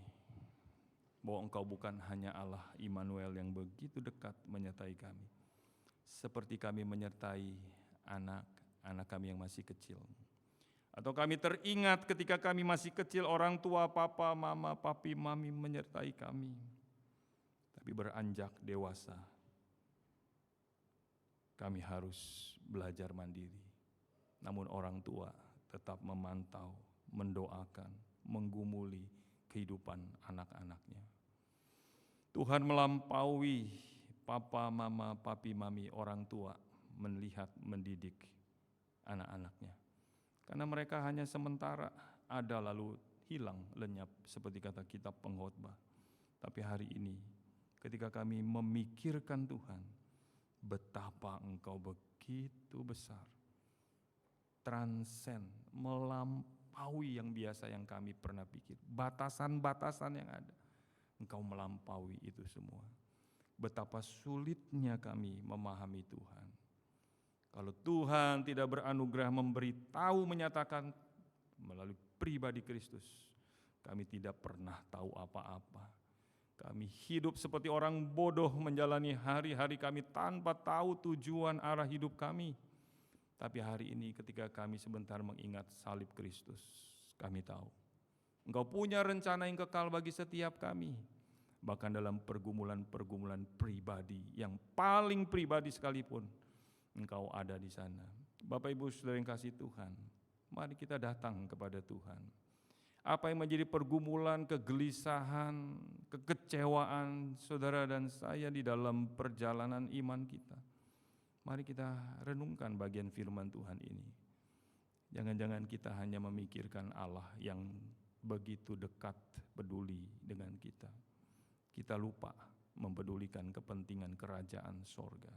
bahwa Engkau bukan hanya Allah Immanuel yang begitu dekat menyertai kami, seperti kami menyertai anak-anak kami yang masih kecil. Atau kami teringat ketika kami masih kecil, orang tua, papa, mama, papi, mami menyertai kami. Tapi beranjak dewasa, kami harus belajar mandiri. Namun orang tua tetap memantau, mendoakan, menggumuli kehidupan anak-anaknya. Tuhan melampaui papa, mama, papi, mami, orang tua melihat, mendidik anak-anaknya. Karena mereka hanya sementara ada lalu hilang, lenyap seperti kata kitab Pengkhotbah. Tapi hari ini ketika kami memikirkan Tuhan, betapa Engkau begitu besar, transen, melampaui yang biasa yang kami pernah pikir, batasan-batasan yang ada. Engkau melampaui itu semua. Betapa sulitnya kami memahami Tuhan. Kalau Tuhan tidak beranugerah memberitahu, menyatakan melalui pribadi Kristus, kami tidak pernah tahu apa-apa. Kami hidup seperti orang bodoh menjalani hari-hari kami tanpa tahu tujuan arah hidup kami. Tapi hari ini ketika kami sebentar mengingat salib Kristus, kami tahu Engkau punya rencana yang kekal bagi setiap kami. Bahkan dalam pergumulan-pergumulan pribadi yang paling pribadi sekalipun, Engkau ada di sana. Bapak Ibu Saudara yang kasih Tuhan, mari kita datang kepada Tuhan. Apa yang menjadi pergumulan, kegelisahan, kekecewaan saudara dan saya di dalam perjalanan iman kita, mari kita renungkan bagian firman Tuhan ini. Jangan-jangan kita hanya memikirkan Allah yang begitu dekat peduli dengan kita. Kita lupa mempedulikan kepentingan kerajaan sorga.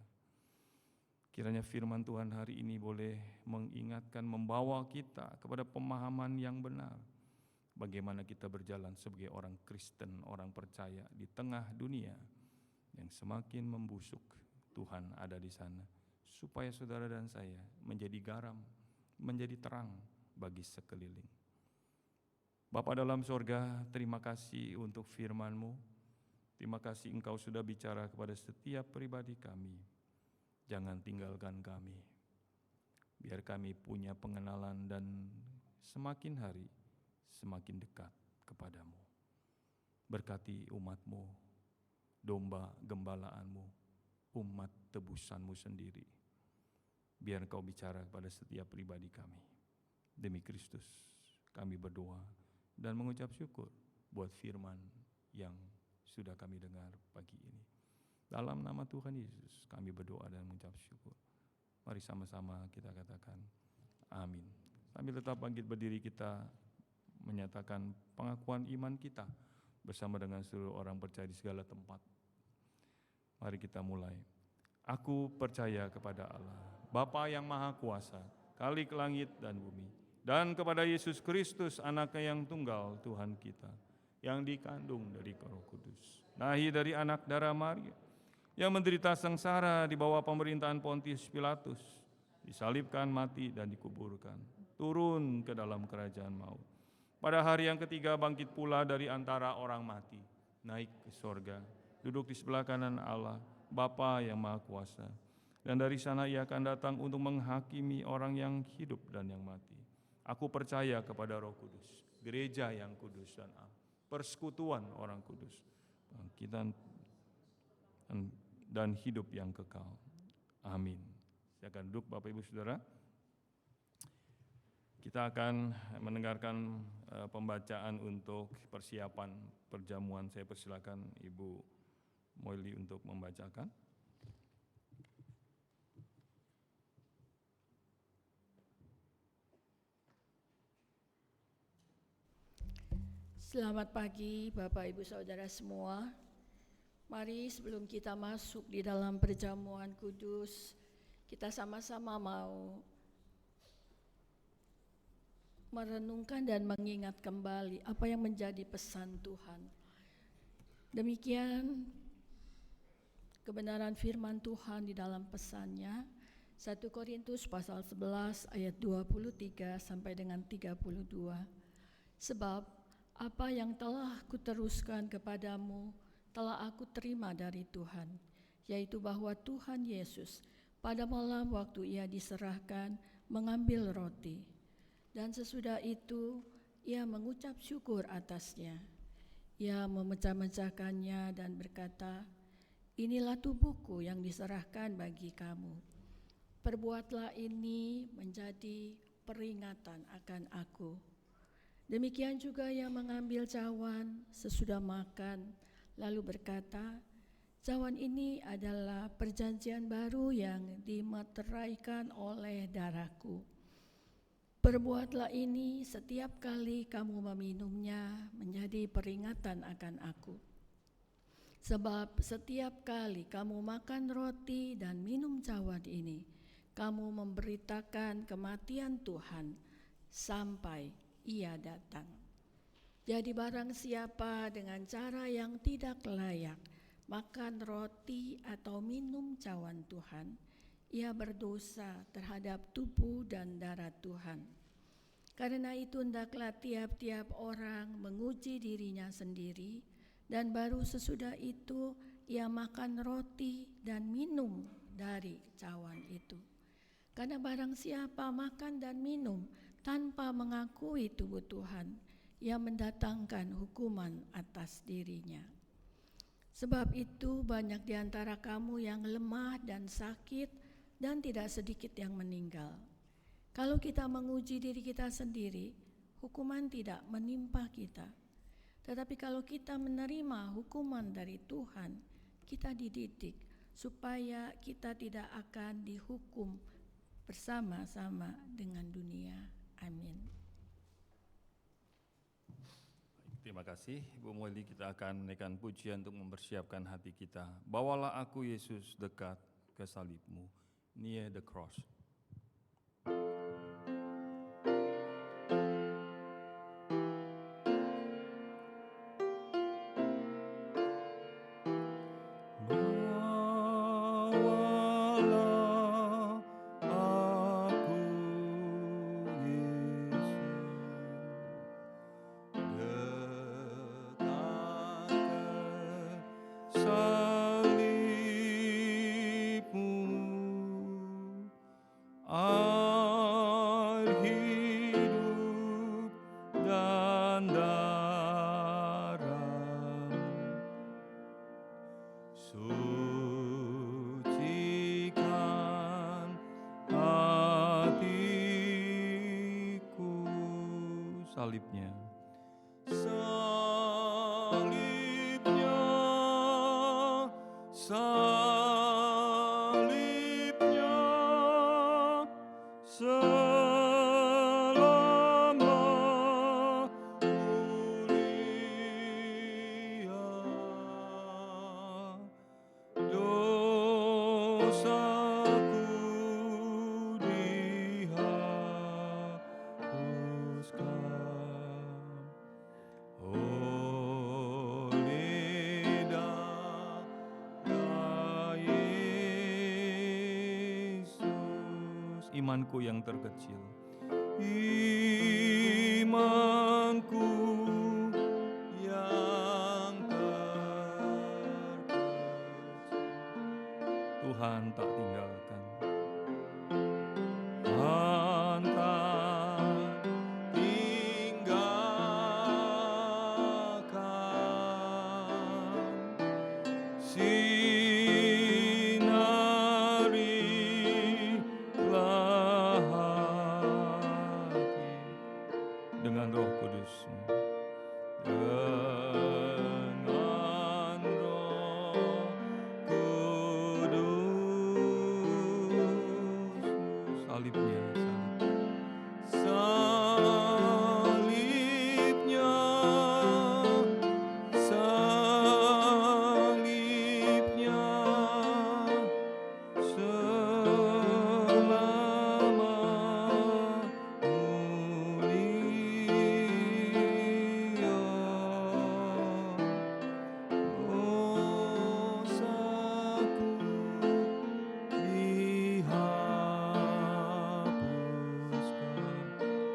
Kiranya firman Tuhan hari ini boleh mengingatkan, membawa kita kepada pemahaman yang benar. Bagaimana kita berjalan sebagai orang Kristen, orang percaya di tengah dunia yang semakin membusuk. Tuhan ada di sana, supaya saudara dan saya menjadi garam, menjadi terang bagi sekeliling. Bapa dalam sorga, terima kasih untuk firman-Mu. Terima kasih Engkau sudah bicara kepada setiap pribadi kami. Jangan tinggalkan kami. Biar kami punya pengenalan dan semakin hari semakin dekat kepadamu. Berkati umat-Mu, domba gembalaanmu, umat tebusanmu sendiri. Biar Engkau bicara kepada setiap pribadi kami. Demi Kristus kami berdoa dan mengucap syukur buat firman yang sudah kami dengar pagi ini. Dalam nama Tuhan Yesus kami berdoa dan mengucap syukur. Mari sama-sama kita katakan amin. Sambil tetap bangkit berdiri, kita menyatakan pengakuan iman kita bersama dengan seluruh orang percaya di segala tempat. Mari kita mulai. Aku percaya kepada Allah, Bapa yang Maha Kuasa, Khalik langit dan bumi, dan kepada Yesus Kristus, Anaknya yang tunggal, Tuhan kita, yang dikandung dari Roh Kudus, lahir dari anak darah Maria, yang menderita sengsara di bawah pemerintahan Pontius Pilatus, disalibkan, mati, dan dikuburkan, turun ke dalam kerajaan maut. Pada hari yang ketiga bangkit pula dari antara orang mati, naik ke sorga, duduk di sebelah kanan Allah, Bapa yang Maha Kuasa. Dan dari sana Ia akan datang untuk menghakimi orang yang hidup dan yang mati. Aku percaya kepada Roh Kudus, gereja yang kudus dan am, persekutuan orang kudus, bangkitan dan hidup yang kekal. Amin. Saya akan duduk Bapak Ibu Saudara. Kita akan mendengarkan pembacaan untuk persiapan perjamuan. Saya persilakan Ibu Moili untuk membacakan. Selamat pagi Bapak Ibu Saudara semua. Mari sebelum kita masuk di dalam perjamuan kudus, kita sama-sama mau merenungkan dan mengingat kembali apa yang menjadi pesan Tuhan. Demikian kebenaran firman Tuhan di dalam pesannya, 1 Korintus pasal 11 ayat 23 sampai dengan 32. Sebab apa yang telah kuteruskan kepadamu telah aku terima dari Tuhan, yaitu bahwa Tuhan Yesus pada malam waktu Ia diserahkan mengambil roti, dan sesudah itu Ia mengucap syukur atasnya. Ia memecah-mecahkannya dan berkata, "Inilah tubuhku yang diserahkan bagi kamu. Perbuatlah ini menjadi peringatan akan aku." Demikian juga Ia mengambil cawan sesudah makan, lalu berkata, "Cawan ini adalah perjanjian baru yang dimeteraikan oleh darahku. Perbuatlah ini setiap kali kamu meminumnya menjadi peringatan akan aku. Sebab setiap kali kamu makan roti dan minum cawan ini, kamu memberitakan kematian Tuhan sampai Ia datang. Jadi barang siapa dengan cara yang tidak layak makan roti atau minum cawan Tuhan, ia berdosa terhadap tubuh dan darah Tuhan. Karena itu hendaklah tiap-tiap orang menguji dirinya sendiri, dan baru sesudah itu ia makan roti dan minum dari cawan itu. Karena barang siapa makan dan minum tanpa mengakui tubuh Tuhan, ia mendatangkan hukuman atas dirinya. Sebab itu banyak di antara kamu yang lemah dan sakit, dan tidak sedikit yang meninggal. Kalau kita menguji diri kita sendiri, hukuman tidak menimpa kita. Tetapi kalau kita menerima hukuman dari Tuhan, kita dididik supaya kita tidak akan dihukum bersama-sama dengan dunia. Amin. Terima kasih, Ibu Molly. Kita akan menaikkan pujian untuk mempersiapkan hati kita. Bawalah aku, Yesus, dekat ke salibmu, near the cross. Salibnya, salibnya, salibnya, selama mulia dosaku dihapuskan. Imanku yang terkecil, imanku yang terkecil, Tuhan tak tinggalkan. Tuhan tak tinggalkan. Dengan Roh Kudus-Mu, dengan Roh Kudus, salibnya, salibnya, salibnya,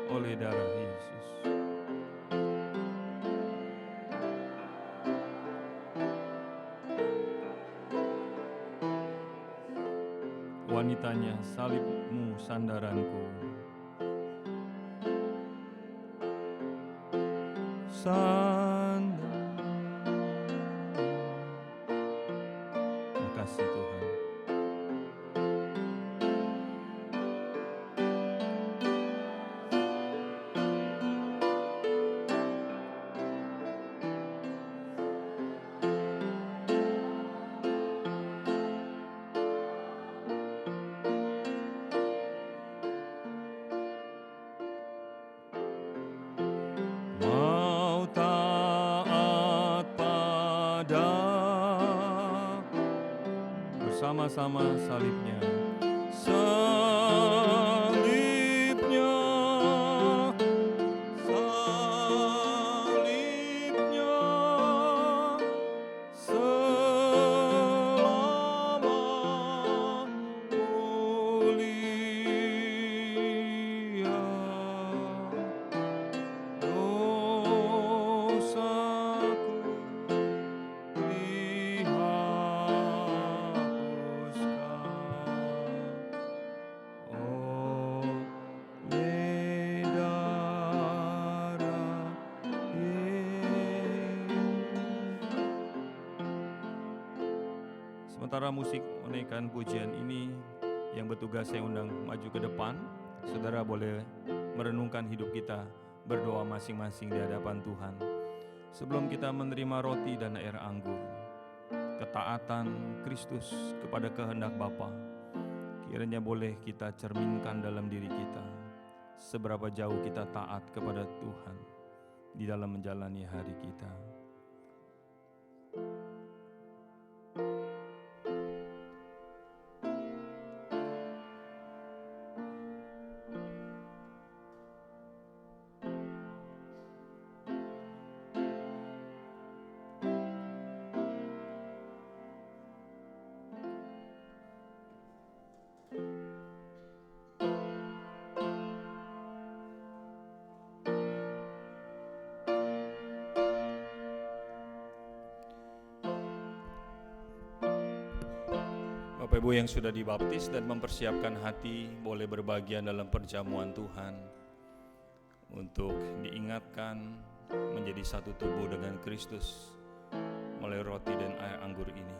oleh darah Yesus. Wanitanya, salibmu sandaranku, sandar. Terima kasih Tuhan. bersama salibnya. Salibnya, salibnya, selama mulia. Dosaku dihapuskan oleh darah Yesus. Sementara musik menaikkan pujian ini, yang bertugas saya undang maju ke depan. Saudara boleh merenungkan hidup kita, berdoa masing-masing di hadapan Tuhan. Sebelum kita menerima roti dan air anggur, ketaatan Kristus kepada kehendak Bapa, kiranya boleh kita cerminkan dalam diri kita, seberapa jauh kita taat kepada Tuhan di dalam menjalani hari kita. Bapak Ibu yang sudah dibaptis dan mempersiapkan hati, boleh berbagian dalam perjamuan Tuhan untuk diingatkan menjadi satu tubuh dengan Kristus melalui roti dan air anggur ini.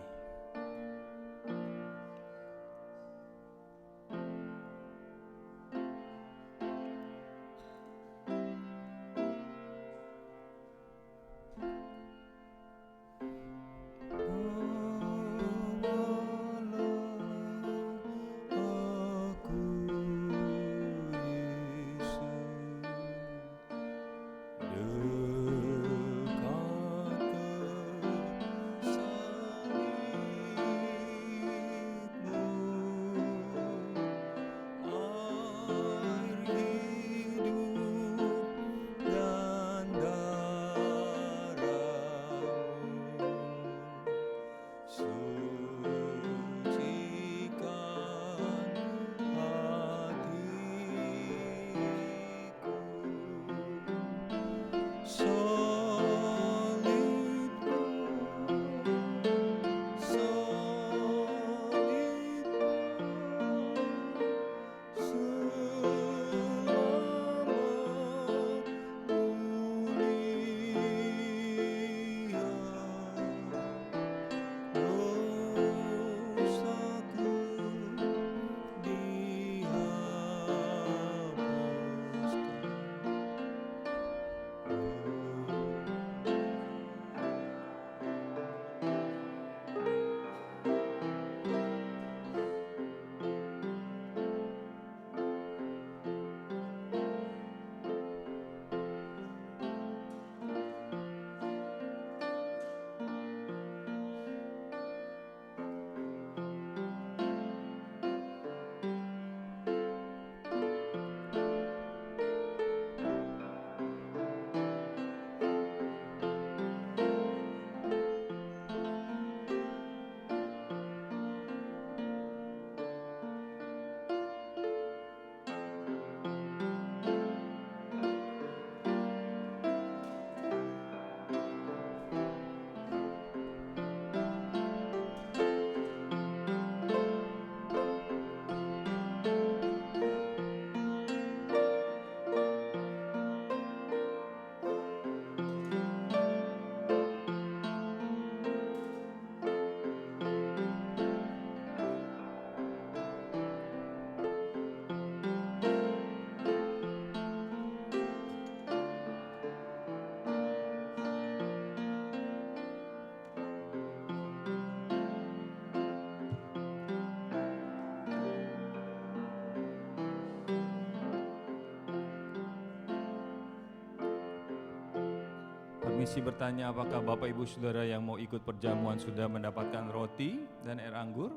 Permisi bertanya, apakah Bapak Ibu Saudara yang mau ikut perjamuan sudah mendapatkan roti dan air anggur?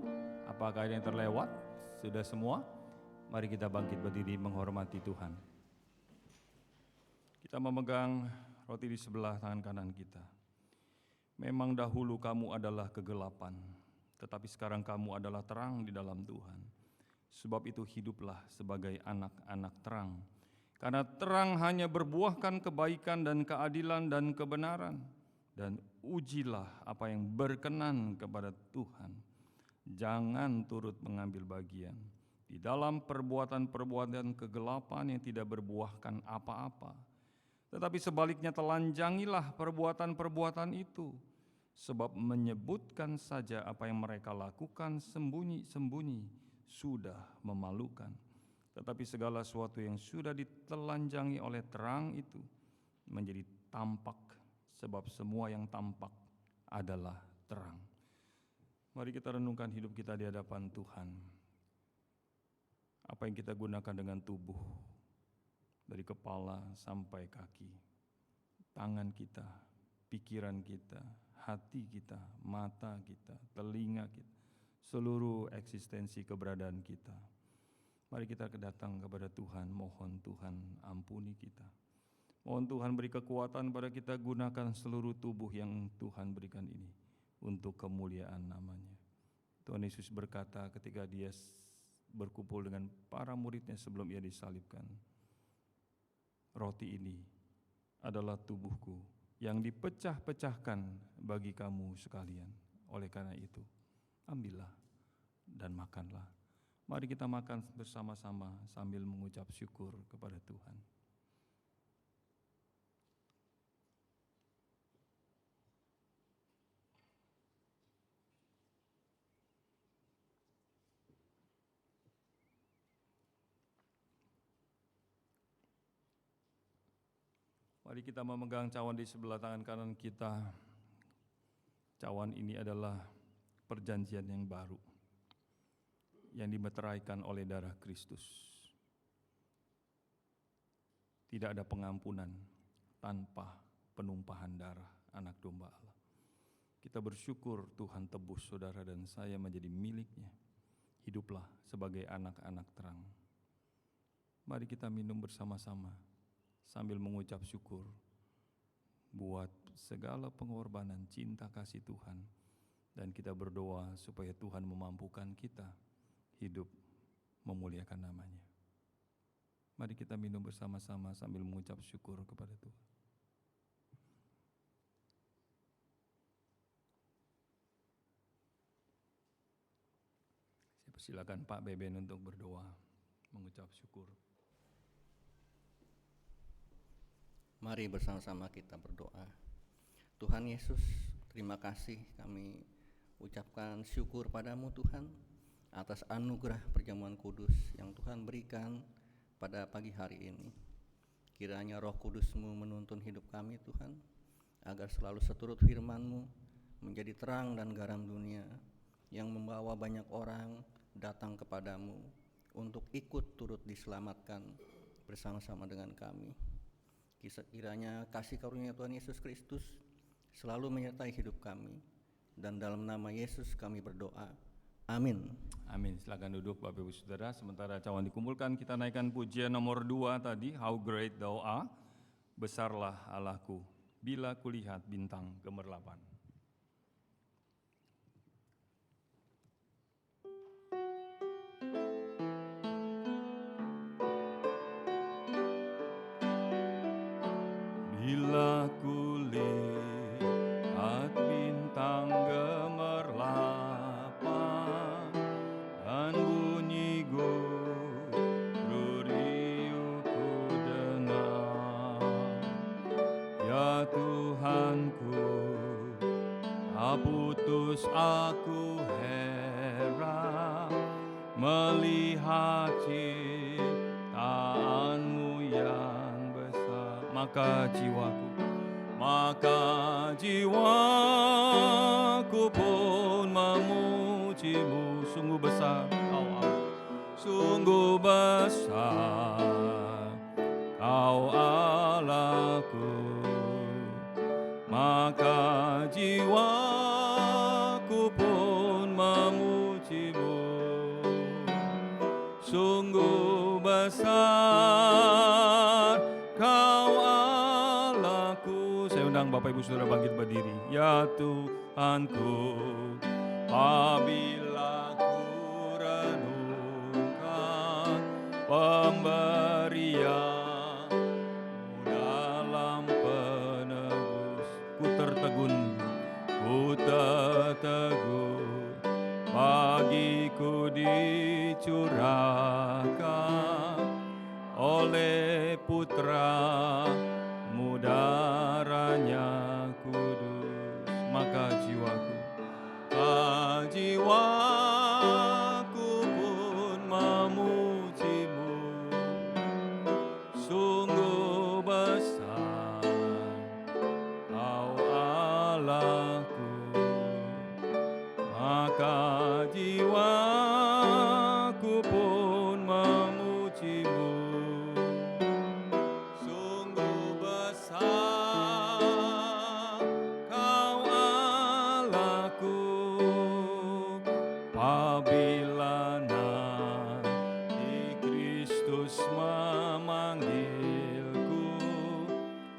Apakah ada yang terlewat? Sudah semua? Mari kita bangkit berdiri menghormati Tuhan. Kita memegang roti di sebelah tangan kanan kita. Memang dahulu kamu adalah kegelapan, tetapi sekarang kamu adalah terang di dalam Tuhan. Sebab itu hiduplah sebagai anak-anak terang. Karena terang hanya berbuahkan kebaikan dan keadilan dan kebenaran. Dan ujilah apa yang berkenan kepada Tuhan. Jangan turut mengambil bagian di dalam perbuatan-perbuatan kegelapan yang tidak berbuahkan apa-apa. Tetapi sebaliknya telanjangilah perbuatan-perbuatan itu. Sebab menyebutkan saja apa yang mereka lakukan sembunyi-sembunyi sudah memalukan. Tetapi segala sesuatu yang sudah ditelanjangi oleh terang itu menjadi tampak. Sebab semua yang tampak adalah terang. Mari kita renungkan hidup kita di hadapan Tuhan. Apa yang kita gunakan dengan tubuh, dari kepala sampai kaki, tangan kita, pikiran kita, hati kita, mata kita, telinga kita, seluruh eksistensi keberadaan kita. Mari kita datang kepada Tuhan, mohon Tuhan ampuni kita. Mohon Tuhan beri kekuatan pada kita, gunakan seluruh tubuh yang Tuhan berikan ini untuk kemuliaan namanya. Tuhan Yesus berkata ketika dia berkumpul dengan para muridnya sebelum ia disalibkan, roti ini adalah tubuhku yang dipecah-pecahkan bagi kamu sekalian. Oleh karena itu, ambillah dan makanlah. Mari kita makan bersama-sama sambil mengucap syukur kepada Tuhan. Mari kita memegang cawan di sebelah tangan kanan kita. Cawan ini adalah perjanjian yang baru yang dimeteraikan oleh darah Kristus. Tidak ada pengampunan tanpa penumpahan darah anak domba Allah. Kita bersyukur Tuhan tebus saudara dan saya menjadi miliknya. Hiduplah sebagai anak-anak terang. Mari kita minum bersama-sama sambil mengucap syukur buat segala pengorbanan cinta kasih Tuhan, dan kita berdoa supaya Tuhan memampukan kita hidup memuliakan namanya. Mari kita minum bersama-sama sambil mengucap syukur kepada Tuhan. Saya persilakan Pak Beben untuk berdoa mengucap syukur. Mari bersama-sama kita berdoa. Tuhan Yesus, terima kasih kami ucapkan syukur padamu Tuhan atas anugerah perjamuan kudus yang Tuhan berikan pada pagi hari ini. Kiranya Roh Kudus-Mu menuntun hidup kami Tuhan, agar selalu seturut firman-Mu menjadi terang dan garam dunia yang membawa banyak orang datang kepadamu untuk ikut turut diselamatkan bersama-sama dengan kami. Kiranya kasih karunia Tuhan Yesus Kristus selalu menyertai hidup kami, dan dalam nama Yesus kami berdoa. Amin. Amin. Silakan duduk Bapak Ibu Saudara. Sementara cawan dikumpulkan, kita naikkan pujian nomor 2 tadi, How Great Thou Art, besarlah Allahku, bila kulihat bintang gemerlapan. Bila kulihat bintang gemerlapan dan bunyi guru riuhku dengar, ya Tuhanku, tak putus aku heran melihat ciptaanmu yang besar. Maka jiwaku pun memujimu. Sungguh besar Kau Allah, sungguh besar Kau Allahku. Maka jiwaku pun memujimu. besar, Kau Allahku. Saya undang Bapak Ibu Saudara bangkit berdiri. Ya Tuhanku, apabila ku renungkan pemberian dalam penebus, ku tertegun bagiku dicurahkan oleh Putra-Mu darahnya kudus. Maka jiwaku pun memuji-Mu, sungguh besar Kau Allahku. Maka jiwaku pun memuji-Mu, sungguh besar Kau Allahku. Apabila nanti Kristus memanggilku,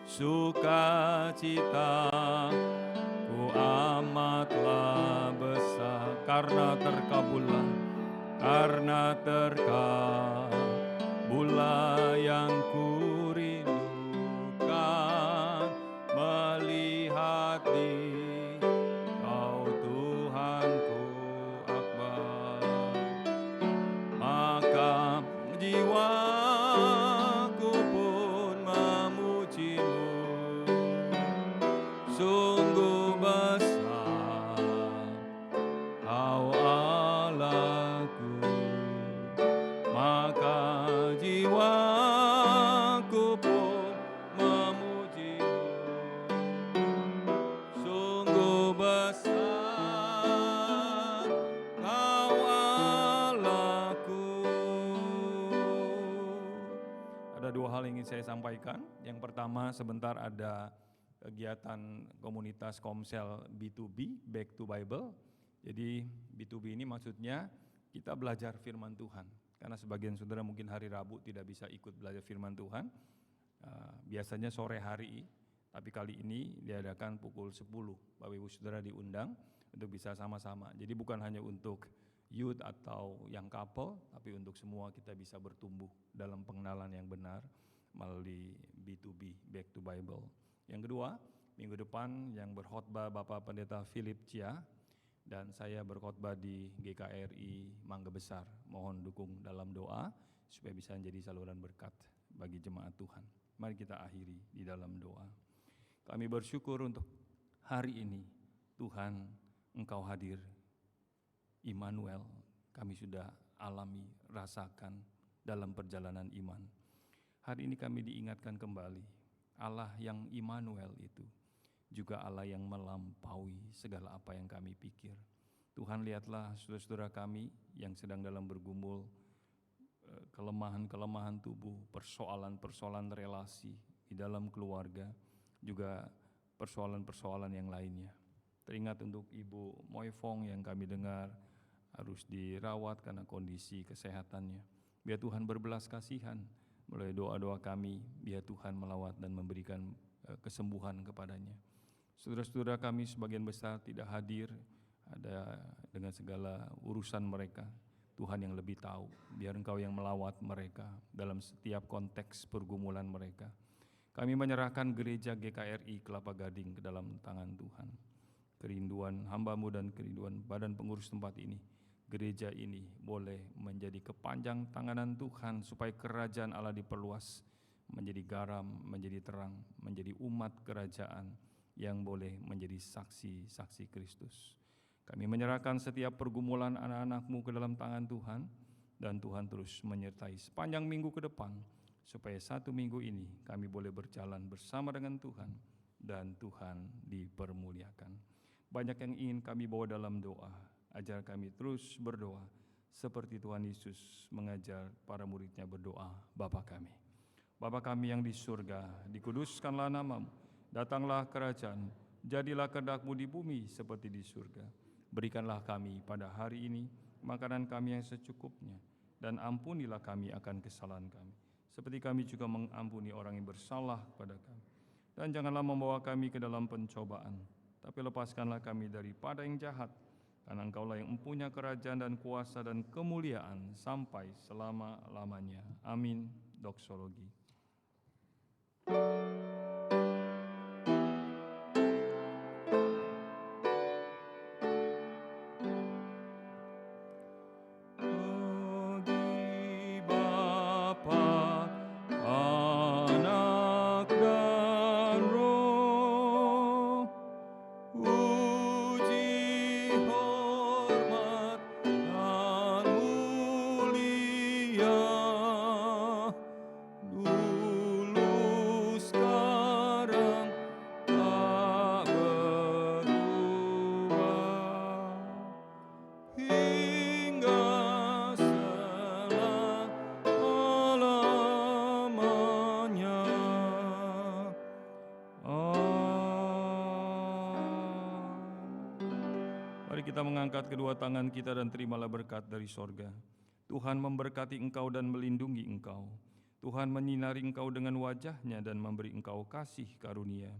sukacitaku amatlah besar, karena terkabullah yang kurindukan, melihat Kau Tuhanku akbar. Maka jiwaku pun memuji-Mu, sungguh besar Kau Allahku. Maka jiwaku pun memuji-Mu, sungguh besar Kau Allahku. Ada dua hal yang ingin saya sampaikan. Yang pertama, sebentar ada kegiatan komunitas Komsel B2B, Back to Bible. Jadi B2B ini maksudnya kita belajar firman Tuhan. Karena sebagian saudara mungkin hari Rabu tidak bisa ikut belajar firman Tuhan. Biasanya sore hari, tapi kali ini diadakan pukul 10. Bapak Ibu Saudara diundang untuk bisa sama-sama. Jadi bukan hanya untuk youth atau yang couple, tapi untuk semua kita bisa bertumbuh dalam pengenalan yang benar melalui B2B, Back to Bible. Yang kedua, minggu depan yang berkhotbah Bapak Pendeta Philip Chia, dan saya berkhotbah di GKRI Mangga Besar. Mohon dukung dalam doa supaya bisa menjadi saluran berkat bagi jemaat Tuhan. Mari kita akhiri di dalam doa. Kami bersyukur untuk hari ini, Tuhan, Engkau hadir. Immanuel, kami sudah alami, rasakan dalam perjalanan iman. Hari ini kami diingatkan kembali, Allah yang Immanuel itu juga Allah yang melampaui segala apa yang kami pikir. Tuhan, lihatlah saudara-saudara kami yang sedang dalam bergumul kelemahan-kelemahan tubuh, persoalan-persoalan relasi di dalam keluarga, juga persoalan-persoalan yang lainnya. Teringat untuk Ibu Moifong yang kami dengar harus dirawat karena kondisi kesehatannya. Biar Tuhan berbelas kasihan melalui doa-doa kami, biar Tuhan melawat dan memberikan kesembuhan kepadanya. Saudara-saudara kami sebagian besar tidak hadir, ada dengan segala urusan mereka. Tuhan yang lebih tahu, biar Engkau yang melawat mereka dalam setiap konteks pergumulan mereka. Kami menyerahkan gereja GKRI Kelapa Gading ke dalam tangan Tuhan. Kerinduan hamba-Mu dan kerinduan badan pengurus tempat ini, gereja ini boleh menjadi kepanjang tanganan Tuhan supaya kerajaan Allah diperluas, menjadi garam, menjadi terang, menjadi umat kerajaan yang boleh menjadi saksi-saksi Kristus. Kami menyerahkan setiap pergumulan anak-anak-Mu ke dalam tangan Tuhan, dan Tuhan terus menyertai sepanjang minggu ke depan, supaya satu minggu ini kami boleh berjalan bersama dengan Tuhan, dan Tuhan dipermuliakan. Banyak yang ingin kami bawa dalam doa, ajar kami terus berdoa, seperti Tuhan Yesus mengajar para murid-Nya berdoa, Bapa kami. Bapa kami yang di surga, dikuduskanlah nama-Mu, datanglah kerajaan-Mu, jadilah kehendak-Mu di bumi seperti di surga. Berikanlah kami pada hari ini makanan kami yang secukupnya, dan ampunilah kami akan kesalahan kami, seperti kami juga mengampuni orang yang bersalah kepada kami. Dan janganlah membawa kami ke dalam pencobaan, tapi lepaskanlah kami daripada yang jahat, karena Engkaulah yang mempunyai kerajaan dan kuasa dan kemuliaan sampai selama-lamanya. Amin. Doksologi. Bagi Bapa, Anak dan Roh, puji, hormat, dan mulia, dulu, sekarang, tak berubah, hingga selama-lamanya. Mari kita mengangkat kedua tangan kita dan terimalah berkat dari sorga. Tuhan memberkati engkau dan melindungi engkau. Tuhan menyinari engkau dengan wajah-Nya dan memberi engkau kasih karunia.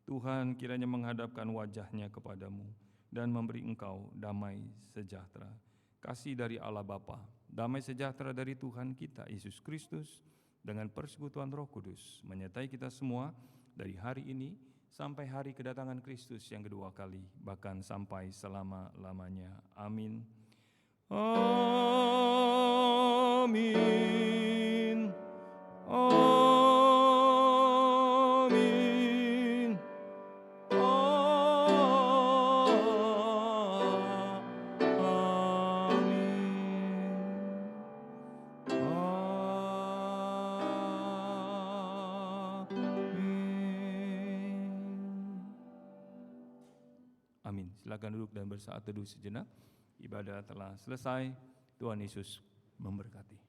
Tuhan kiranya menghadapkan wajah-Nya kepadamu dan memberi engkau damai sejahtera. Kasih dari Allah Bapa, damai sejahtera dari Tuhan kita Yesus Kristus, dengan persekutuan Roh Kudus menyertai kita semua dari hari ini sampai hari kedatangan Kristus yang kedua kali, bahkan sampai selama-lamanya. Amin. Amin. Amin. Amin. Silakan duduk dan bersaat teduh sejenak. Ibadah telah selesai. Tuhan Yesus memberkati.